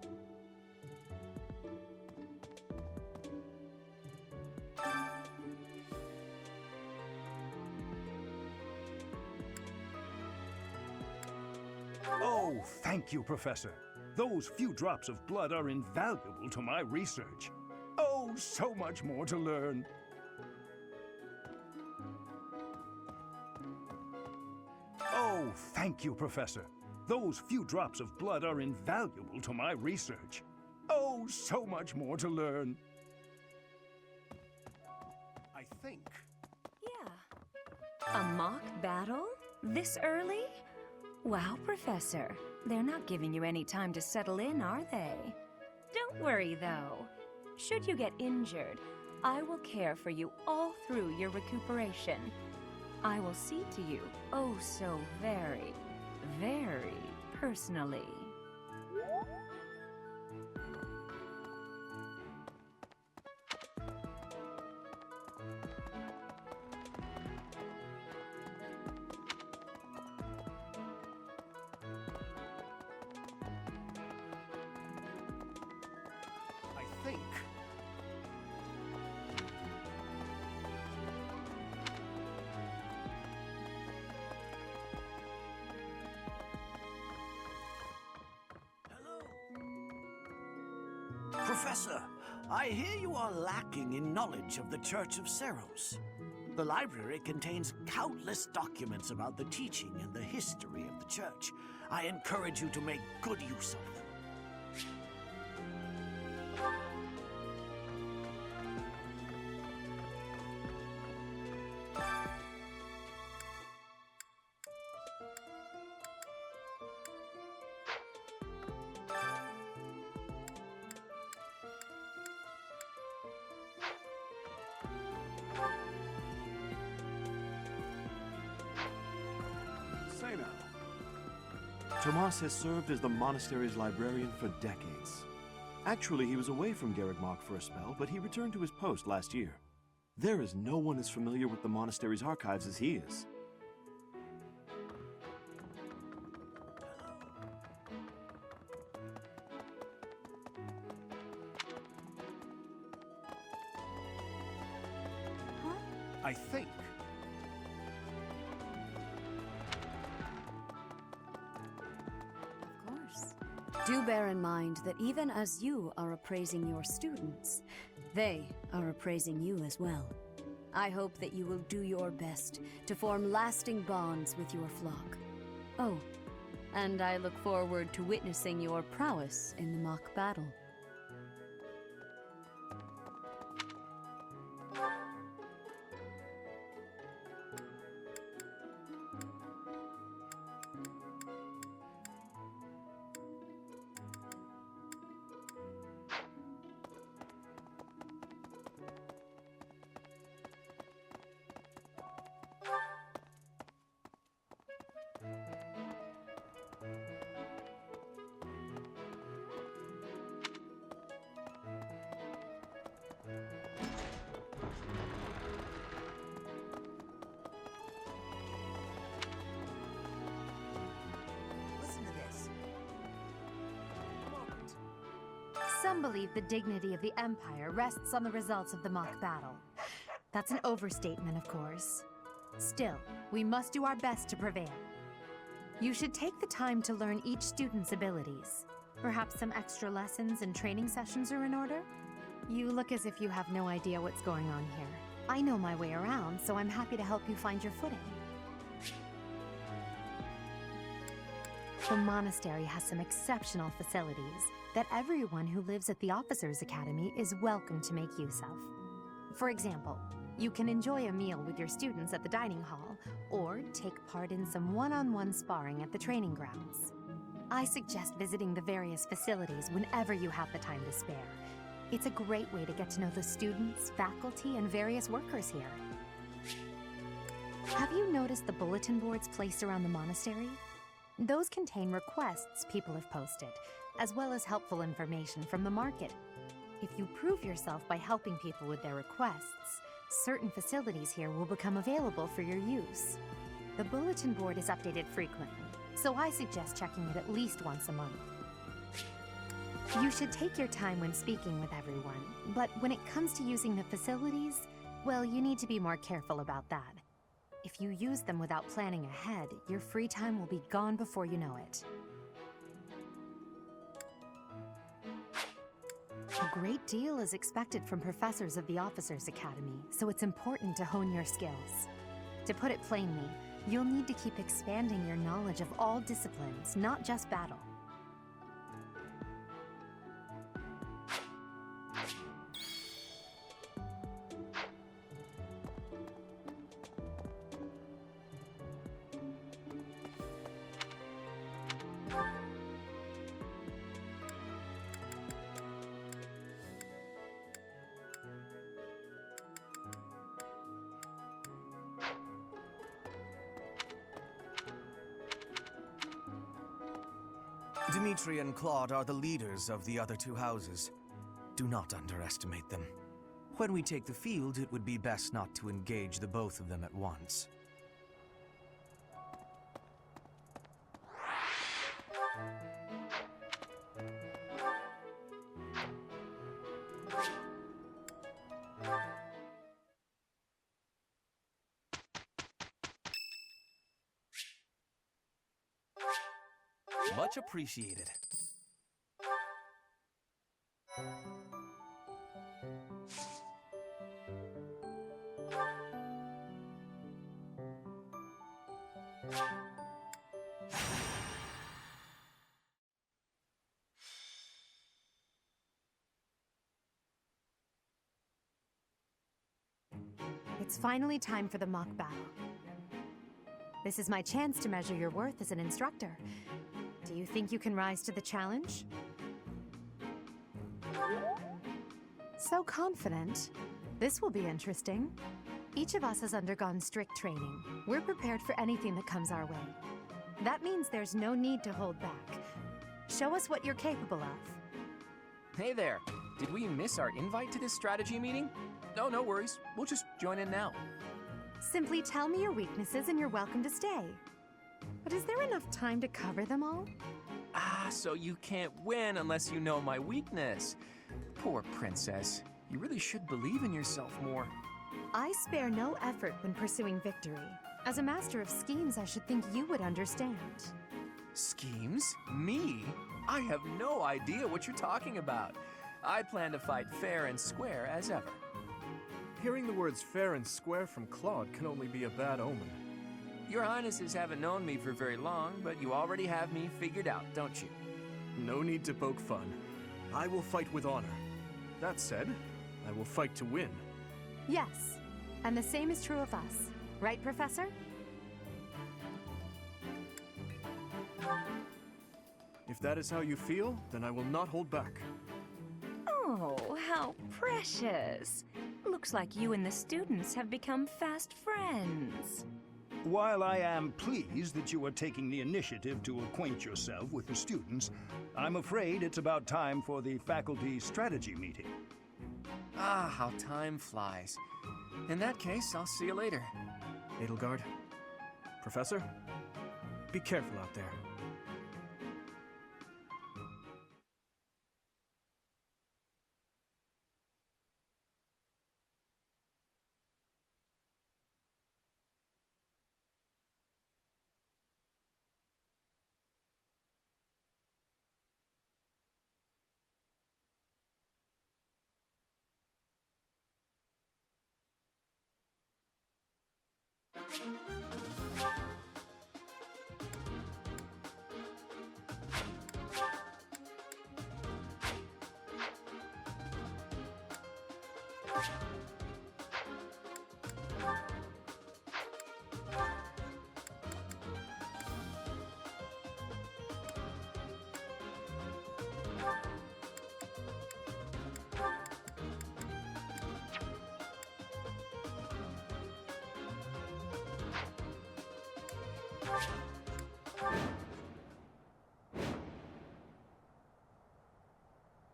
Oh, thank you, Professor. Those few drops of blood are invaluable to my research. Oh, so much more to learn. Oh, thank you, Professor. Those few drops of blood are invaluable to my research. Oh, so much more to learn. I think. A mock battle? This early? Wow, Professor. They're not giving you any time to settle in, are they? Don't worry, though. Should you get injured, I will care for you all through your recuperation. I will see to you, oh so very, very personally. I think. Professor, I hear you are lacking in knowledge of the Church of Seros. The library contains countless documents about the teaching and the history of the Church. I encourage you to make good use of them. Say now. Tomas has served as the monastery's librarian for decades. Actually, he was away from Garrigmach for a spell, but he returned to his post last year. There is no one as familiar with the monastery's archives as he is. I think. Of course. Do bear in mind that even as you are appraising your students, they are appraising you as well. I hope that you will do your best to form lasting bonds with your flock. Oh, and I look forward to witnessing your prowess in the mock battle. Listen to this. Some believe the dignity of the Empire rests on the results of the mock battle. That's an overstatement, of course. Still, we must do our best to prevail. You should take the time to learn each student's abilities. Perhaps some extra lessons and training sessions are in order? You look as if you have no idea what's going on here. I know my way around, so I'm happy to help you find your footing. The monastery has some exceptional facilities that everyone who lives at the Officers' Academy is welcome to make use of. For example, you can enjoy a meal with your students at the dining hall, or take part in some one-on-one sparring at the training grounds. I suggest visiting the various facilities whenever you have the time to spare. It's a great way to get to know the students, faculty, and various workers here. Have you noticed the bulletin boards placed around the monastery? Those contain requests people have posted, as well as helpful information from the market. If you prove yourself by helping people with their requests, certain facilities here will become available for your use. The bulletin board is updated frequently, so I suggest checking it at least once a month. You should take your time when speaking with everyone, but when it comes to using the facilities, well, you need to be more careful about that. If you use them without planning ahead, your free time will be gone before you know it. A great deal is expected from professors of the Officers' Academy, so it's important to hone your skills. To put it plainly, you'll need to keep expanding your knowledge of all disciplines, not just battle. Dimitri and Claude are the leaders of the other two houses. Do not underestimate them. When we take the field, it would be best not to engage the both of them at once. Much appreciated. It's finally time for the mock battle. This is my chance to measure your worth as an instructor. Do you think you can rise to the challenge? So confident. This will be interesting. Each of us has undergone strict training. We're prepared for anything that comes our way. That means there's no need to hold back. Show us what you're capable of. Hey there. Did we miss our invite to this strategy meeting? Oh, no worries. We'll just join in now. Simply tell me your weaknesses and you're welcome to stay. But is there enough time to cover them all? Ah, so you can't win unless you know my weakness. Poor princess. You really should believe in yourself more. I spare no effort when pursuing victory. As a master of schemes, I should think you would understand. Schemes? Me? I have no idea what you're talking about. I plan to fight fair and square as ever. Hearing the words fair and square from Claude can only be a bad omen. Your Highnesses haven't known me for very long, but you already have me figured out, don't you? No need to poke fun. I will fight with honor. That said, I will fight to win. Yes, and the same is true of us. Right, Professor? If that is how you feel, then I will not hold back. Oh, how precious. Looks like you and the students have become fast friends. While I am pleased that you are taking the initiative to acquaint yourself with the students, I'm afraid it's about time for the faculty strategy meeting. Ah, how time flies. In that case, I'll see you later. Edelgard, Professor, be careful out there.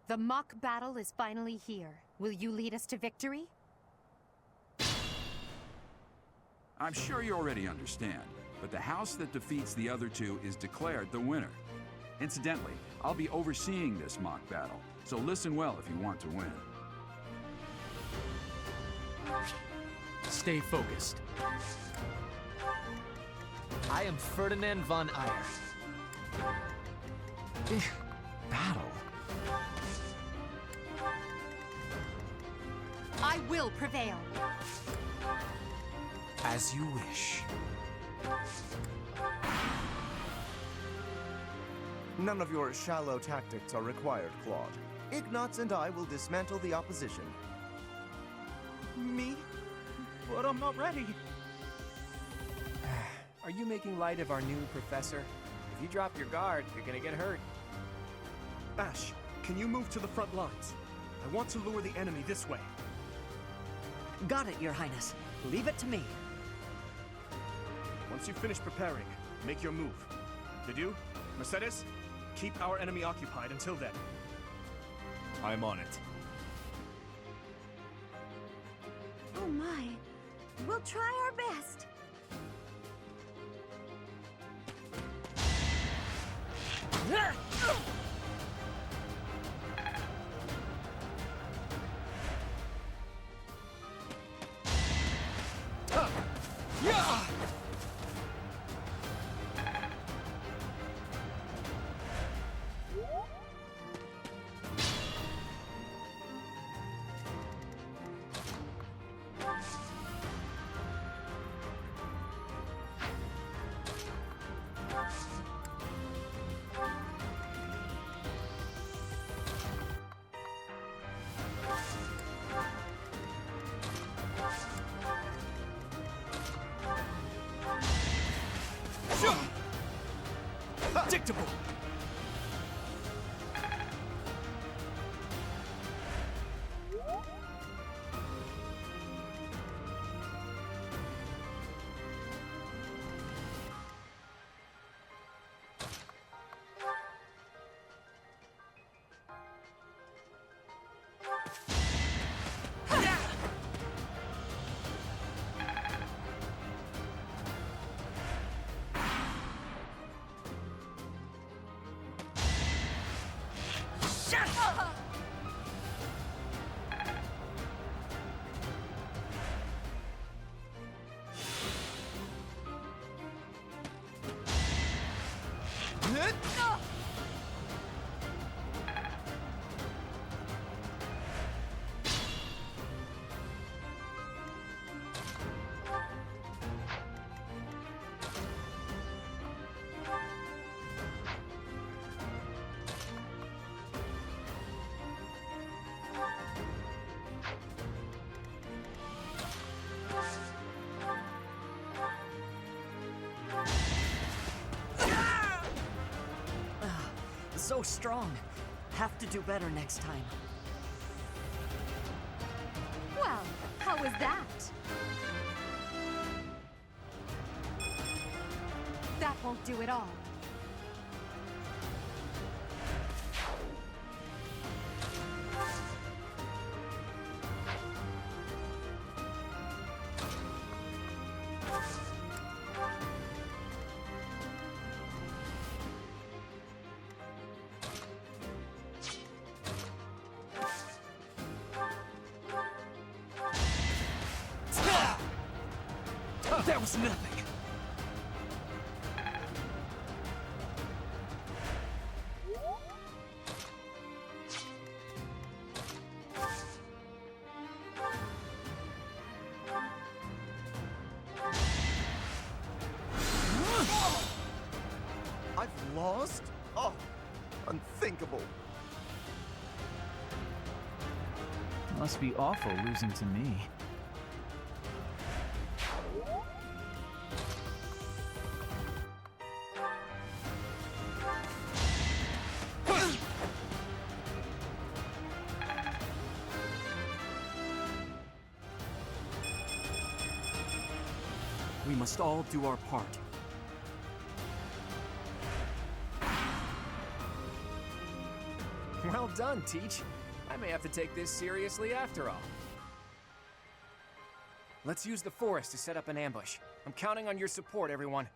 The mock battle is finally here. Will you lead us to victory? I'm sure you already understand, but the house that defeats the other two is declared the winner. Incidentally, I'll be overseeing this mock battle, so listen well if you want to win. Stay focused. I am Ferdinand von Eyre. Battle? I will prevail. As you wish. None of your shallow tactics are required, Claude. Ignatz and I will dismantle the opposition. Me? But I'm not ready. Are you making light of our new professor? If you drop your guard, you're gonna get hurt. Ash, can you move to the front lines? I want to lure the enemy this way. Got it, Your Highness. Leave it to me. Once you finish preparing, make your move. Did you? Mercedes? Keep our enemy occupied until then. I'm on it. Oh my. We'll try our best. Predictable. So strong. Have to do better next time. Well, how was that? That won't do it all. That was nothing. I've lost? Oh, unthinkable. Must be awful losing to me. We must all do our part. Well done, Teach. I may have to take this seriously after all. Let's use the forest to set up an ambush. I'm counting on your support, everyone.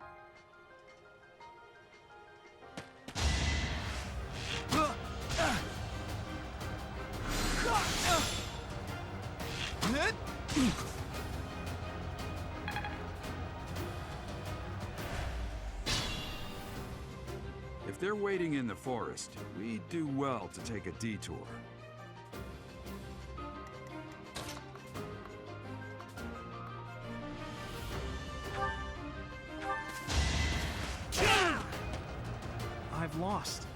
If they're waiting in the forest, we do well to take a detour. I've lost.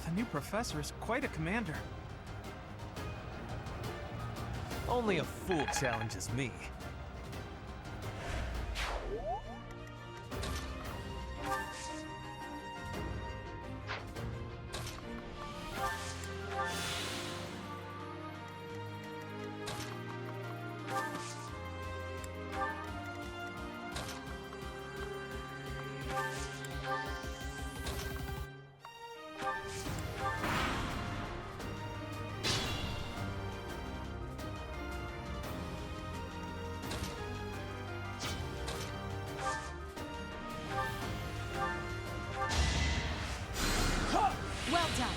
The new professor is quite a commander. Only a fool challenges me. Well done.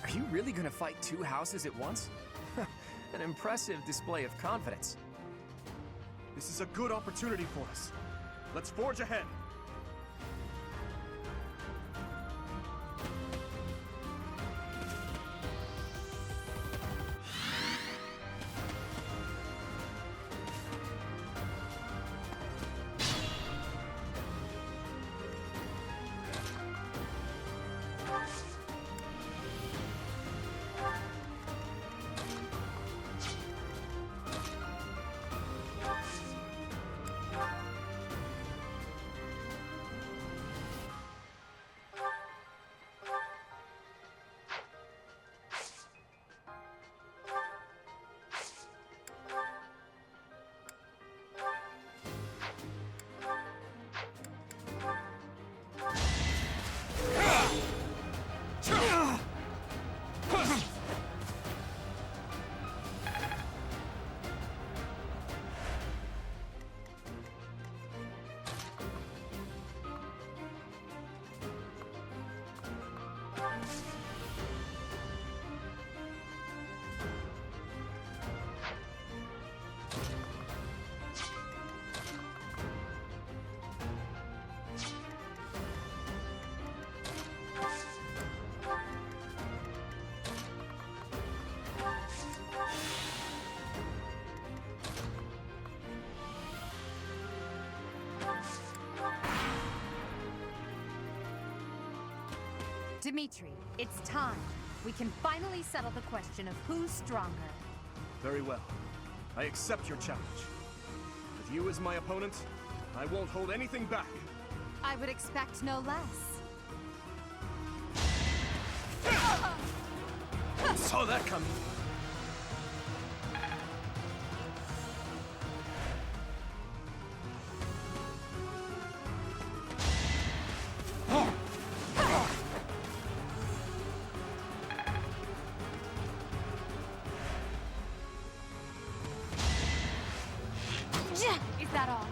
Are you really gonna fight two houses at once? An impressive display of confidence. This is a good opportunity for us. Let's forge ahead. Dimitri, it's time. We can finally settle the question of who's stronger. Very well. I accept your challenge. With you as my opponent, I won't hold anything back. I would expect no less. Saw that coming. Is that all?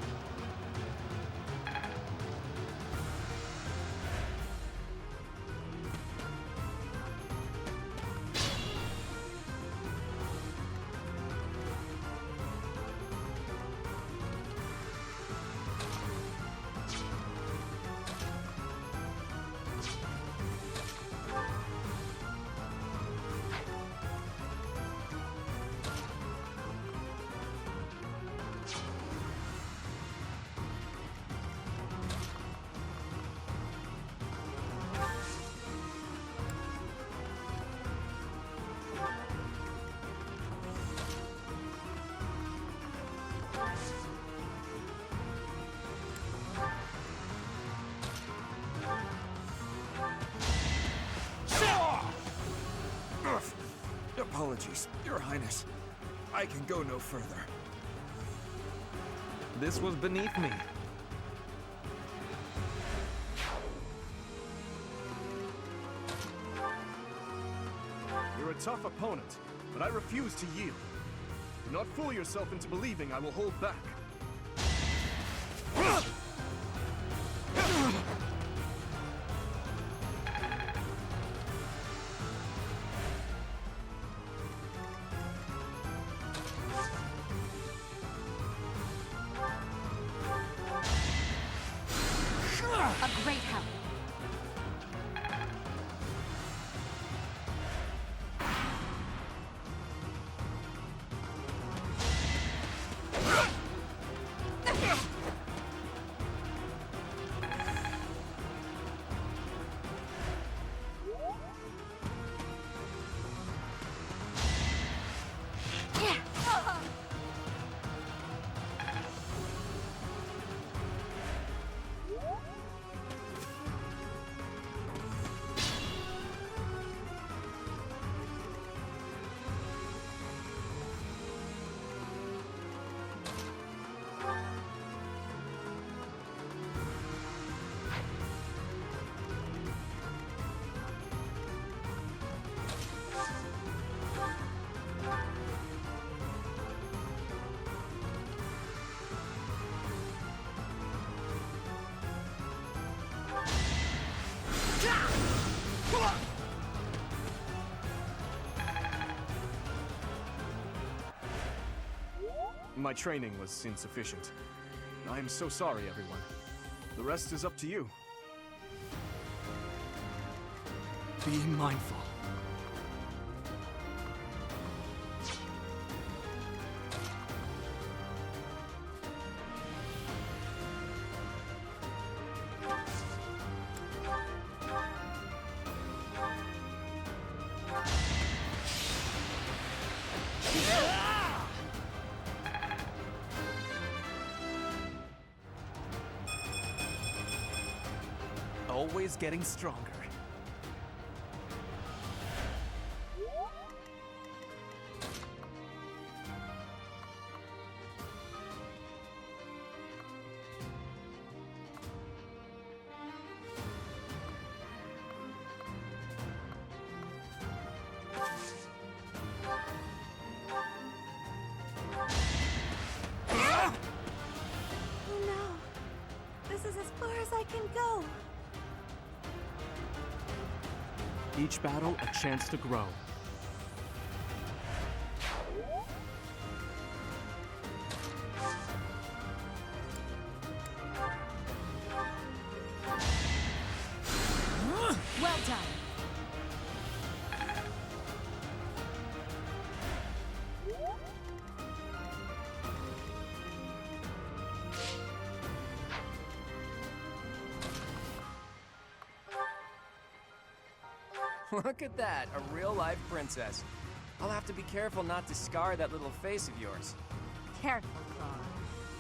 Apologies, Your Highness. I can go no further. This was beneath me. You're a tough opponent, but I refuse to yield. Do not fool yourself into believing I will hold back. A great help. My training was insufficient. I am so sorry, everyone. The rest is up to you. Be mindful. Always getting stronger. Oh no! This is as far as I can go. Each battle a chance to grow. Well done. Look at that, a real-life princess. I'll have to be careful not to scar that little face of yours. Careful, Claude.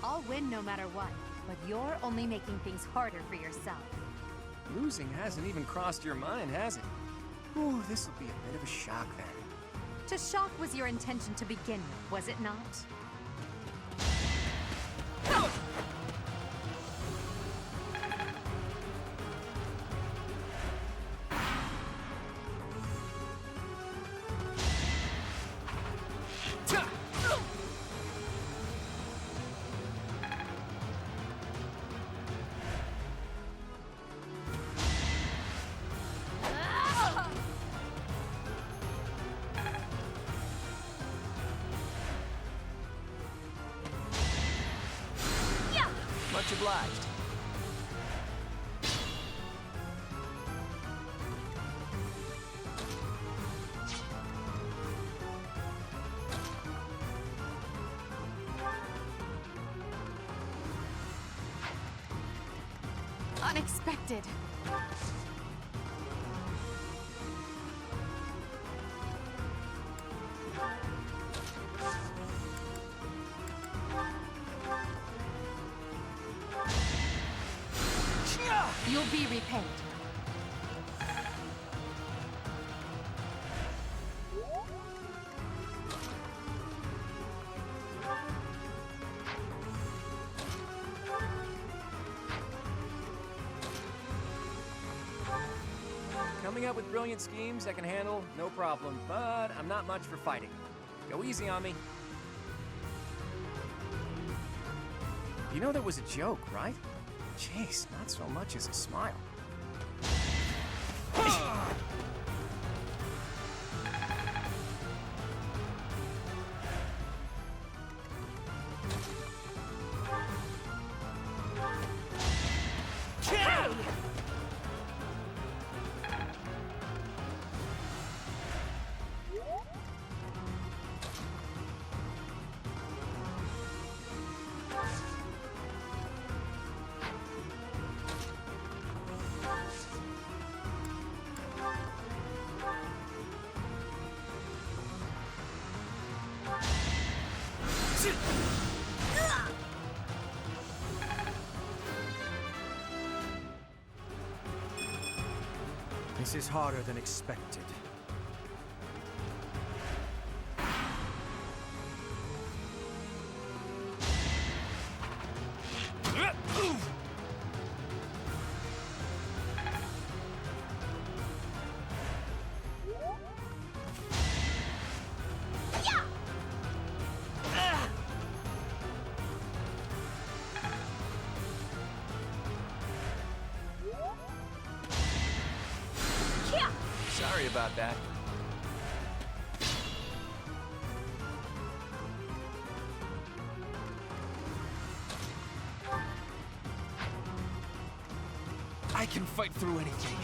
I'll win no matter what, but you're only making things harder for yourself. Losing hasn't even crossed your mind, has it? Ooh, this'll be a bit of a shock then. To shock was your intention to begin with, was it not? Much obliged. Unexpected. You'll be repaid. Coming up with brilliant schemes I can handle, no problem, but I'm not much for fighting. Go easy on me. You know that was a joke, right? Jeez, not so much as a smile. This is harder than expected. Sorry about that. I can fight through anything.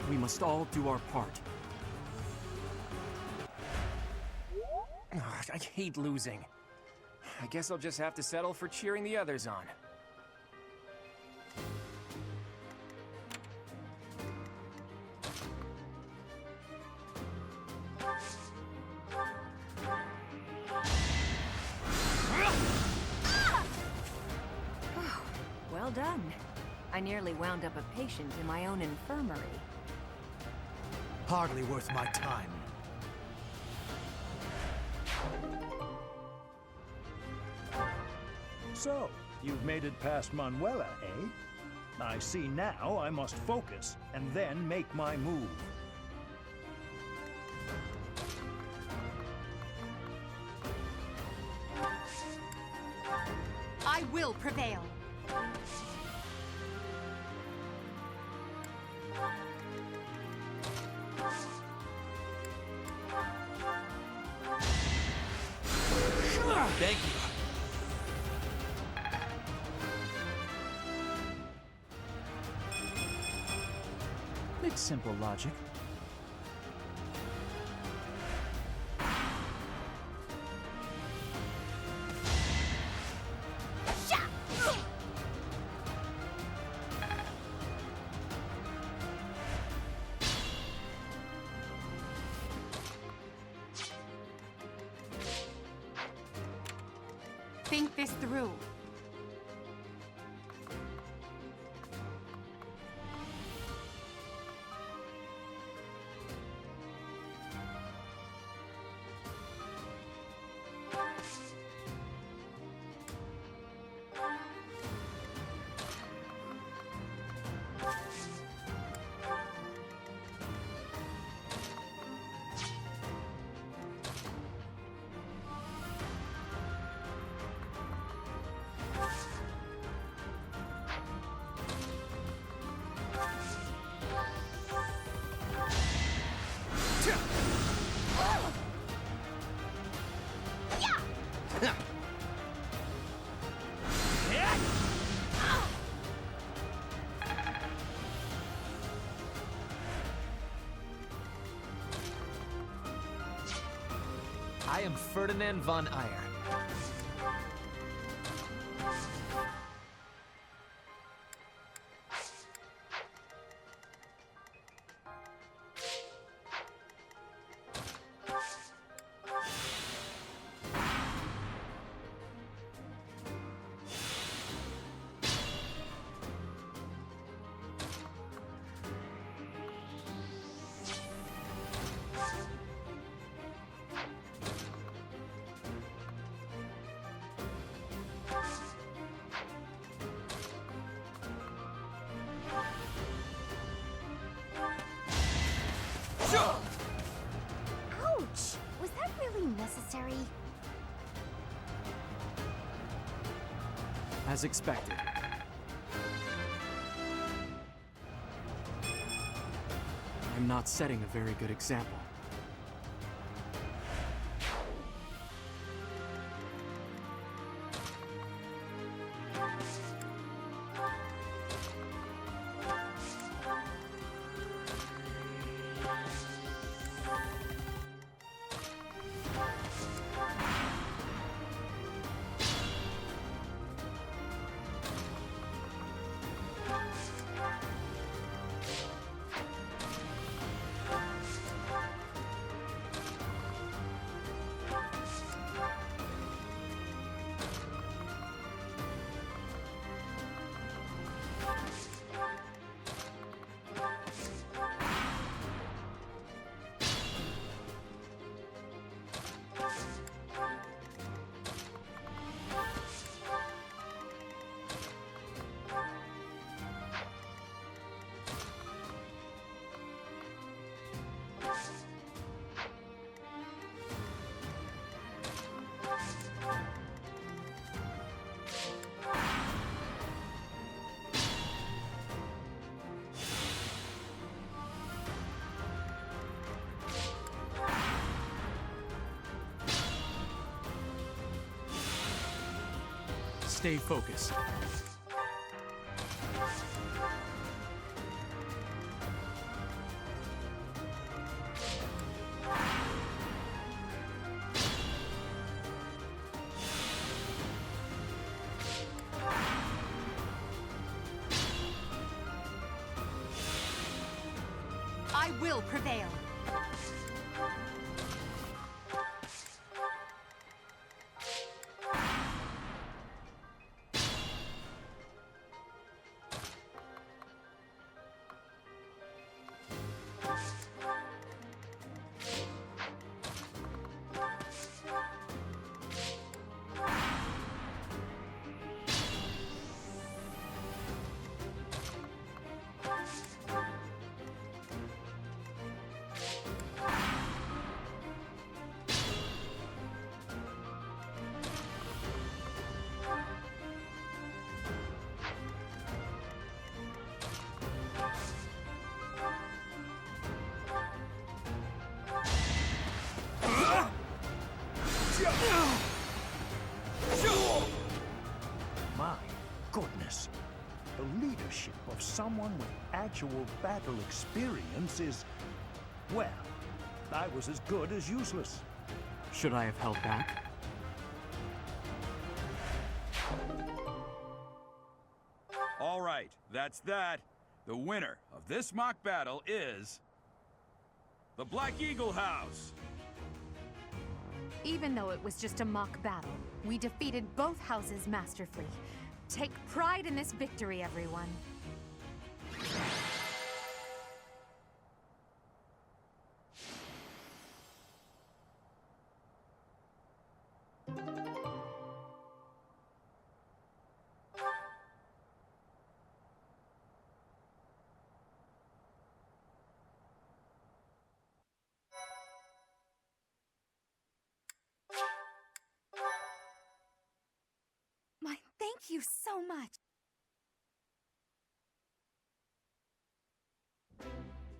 We must all do our part. Ugh, I hate losing. I guess I'll just have to settle for cheering the others on. Well done. I nearly wound up a patient in my own infirmary. Hardly worth my time. So, you've made it past Manuela, eh? I see now I must focus and then make my move. I will prevail. Thank you. It's simple logic. Think this through. I am Ferdinand von Eyre. necessary. As expected. I'm not setting a very good example. Stay focused. I will prevail. My goodness. The leadership of someone with actual battle experience is... well, I was as good as useless. Should I have held back? All right, that's that. The winner of this mock battle is... the Black Eagle House. Even though it was just a mock battle, we defeated both houses masterfully. Take pride in this victory, everyone. My thank you so much.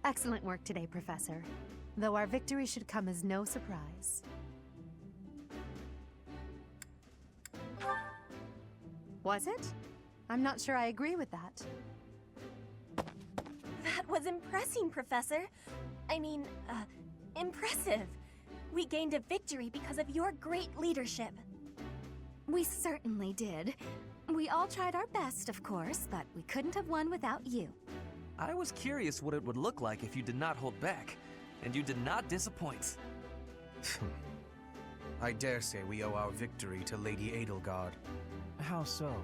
Excellent work today, Professor. Though our victory should come as no surprise. Was it? I'm not sure I agree with that. That was impressing, Professor. I mean, impressive. We gained a victory because of your great leadership. We certainly did. We all tried our best, of course, but we couldn't have won without you. I was curious what it would look like if you did not hold back, and you did not disappoint. I dare say we owe our victory to Lady Edelgard. How so?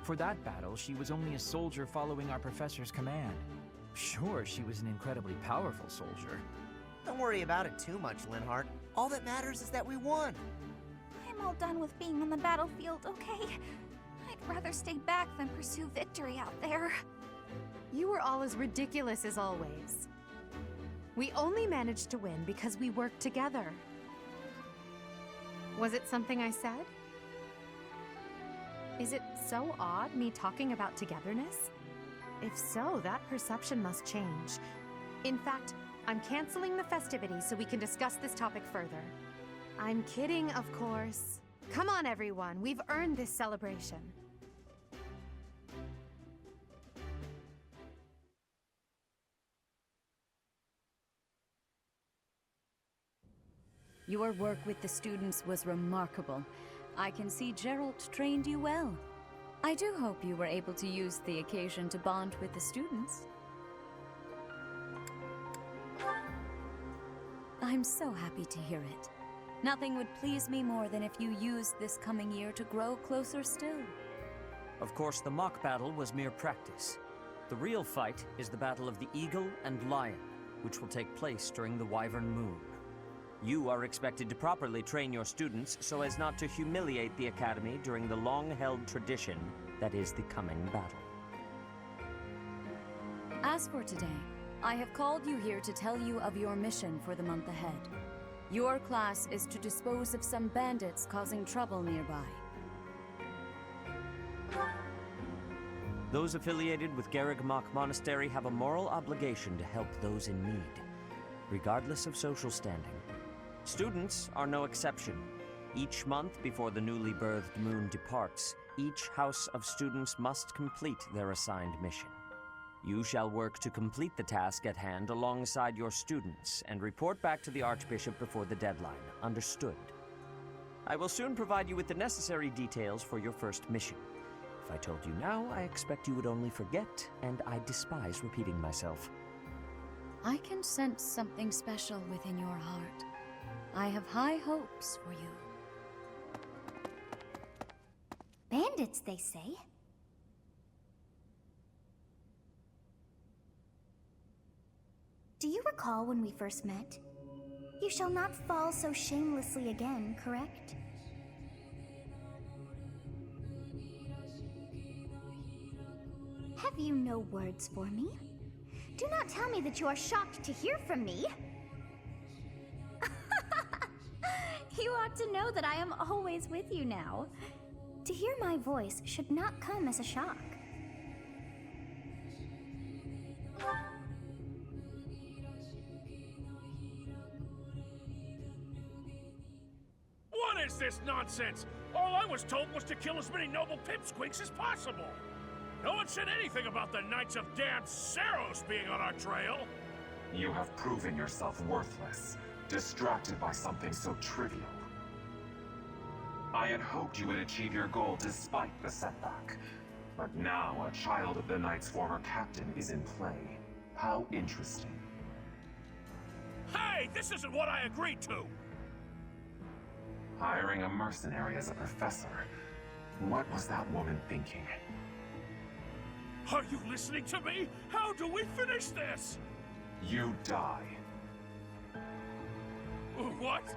For that battle, she was only a soldier following our professor's command. Sure, she was an incredibly powerful soldier. Don't worry about it too much, Linhart. All that matters is that we won. I'm all done with being on the battlefield, okay? I'd rather stay back than pursue victory out there. You were all as ridiculous as always. We only managed to win because we worked together. Was it something I said? Is it so odd, me talking about togetherness? If so, that perception must change. In fact, I'm canceling the festivities so we can discuss this topic further. I'm kidding, of course. Come on, everyone. We've earned this celebration. Your work with the students was remarkable. I can see Geralt trained you well. I do hope you were able to use the occasion to bond with the students. I'm so happy to hear it. Nothing would please me more than if you used this coming year to grow closer still. Of course, the mock battle was mere practice. The real fight is the Battle of the Eagle and Lion, which will take place during the Wyvern Moon. You are expected to properly train your students so as not to humiliate the Academy during the long-held tradition that is the coming battle. As for today, I have called you here to tell you of your mission for the month ahead. Your class is to dispose of some bandits causing trouble nearby. Those affiliated with Garreg-Mach Monastery have a moral obligation to help those in need, regardless of social standing. Students are no exception. Each month before the newly birthed moon departs, each house of students must complete their assigned mission. You shall work to complete the task at hand alongside your students and report back to the Archbishop before the deadline. Understood? I will soon provide you with the necessary details for your first mission. If I told you now, I expect you would only forget, and I despise repeating myself. I can sense something special within your heart. I have high hopes for you. Bandits, they say. Do you recall when we first met? You shall not fall so shamelessly again, correct? Have you no words for me? Do not tell me that you are shocked to hear from me. You ought to know that I am always with you now. To hear my voice should not come as a shock. What is this nonsense? All I was told was to kill as many noble pipsqueaks as possible. No one said anything about the Knights of Damned Saros being on our trail. You have proven yourself worthless, distracted by something so trivial. I had hoped you would achieve your goal despite the setback. But now a child of the Knight's former captain is in play. How interesting. Hey, this isn't what I agreed to! Hiring a mercenary as a professor. What was that woman thinking? Are you listening to me? How do we finish this? You die. What?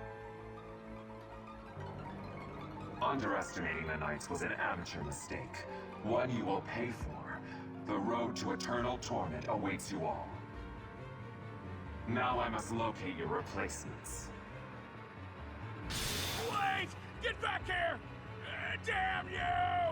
Underestimating the Knights was an amateur mistake. One you will pay for. The road to eternal torment awaits you all. Now I must locate your replacements. Wait! Get back here! Damn you!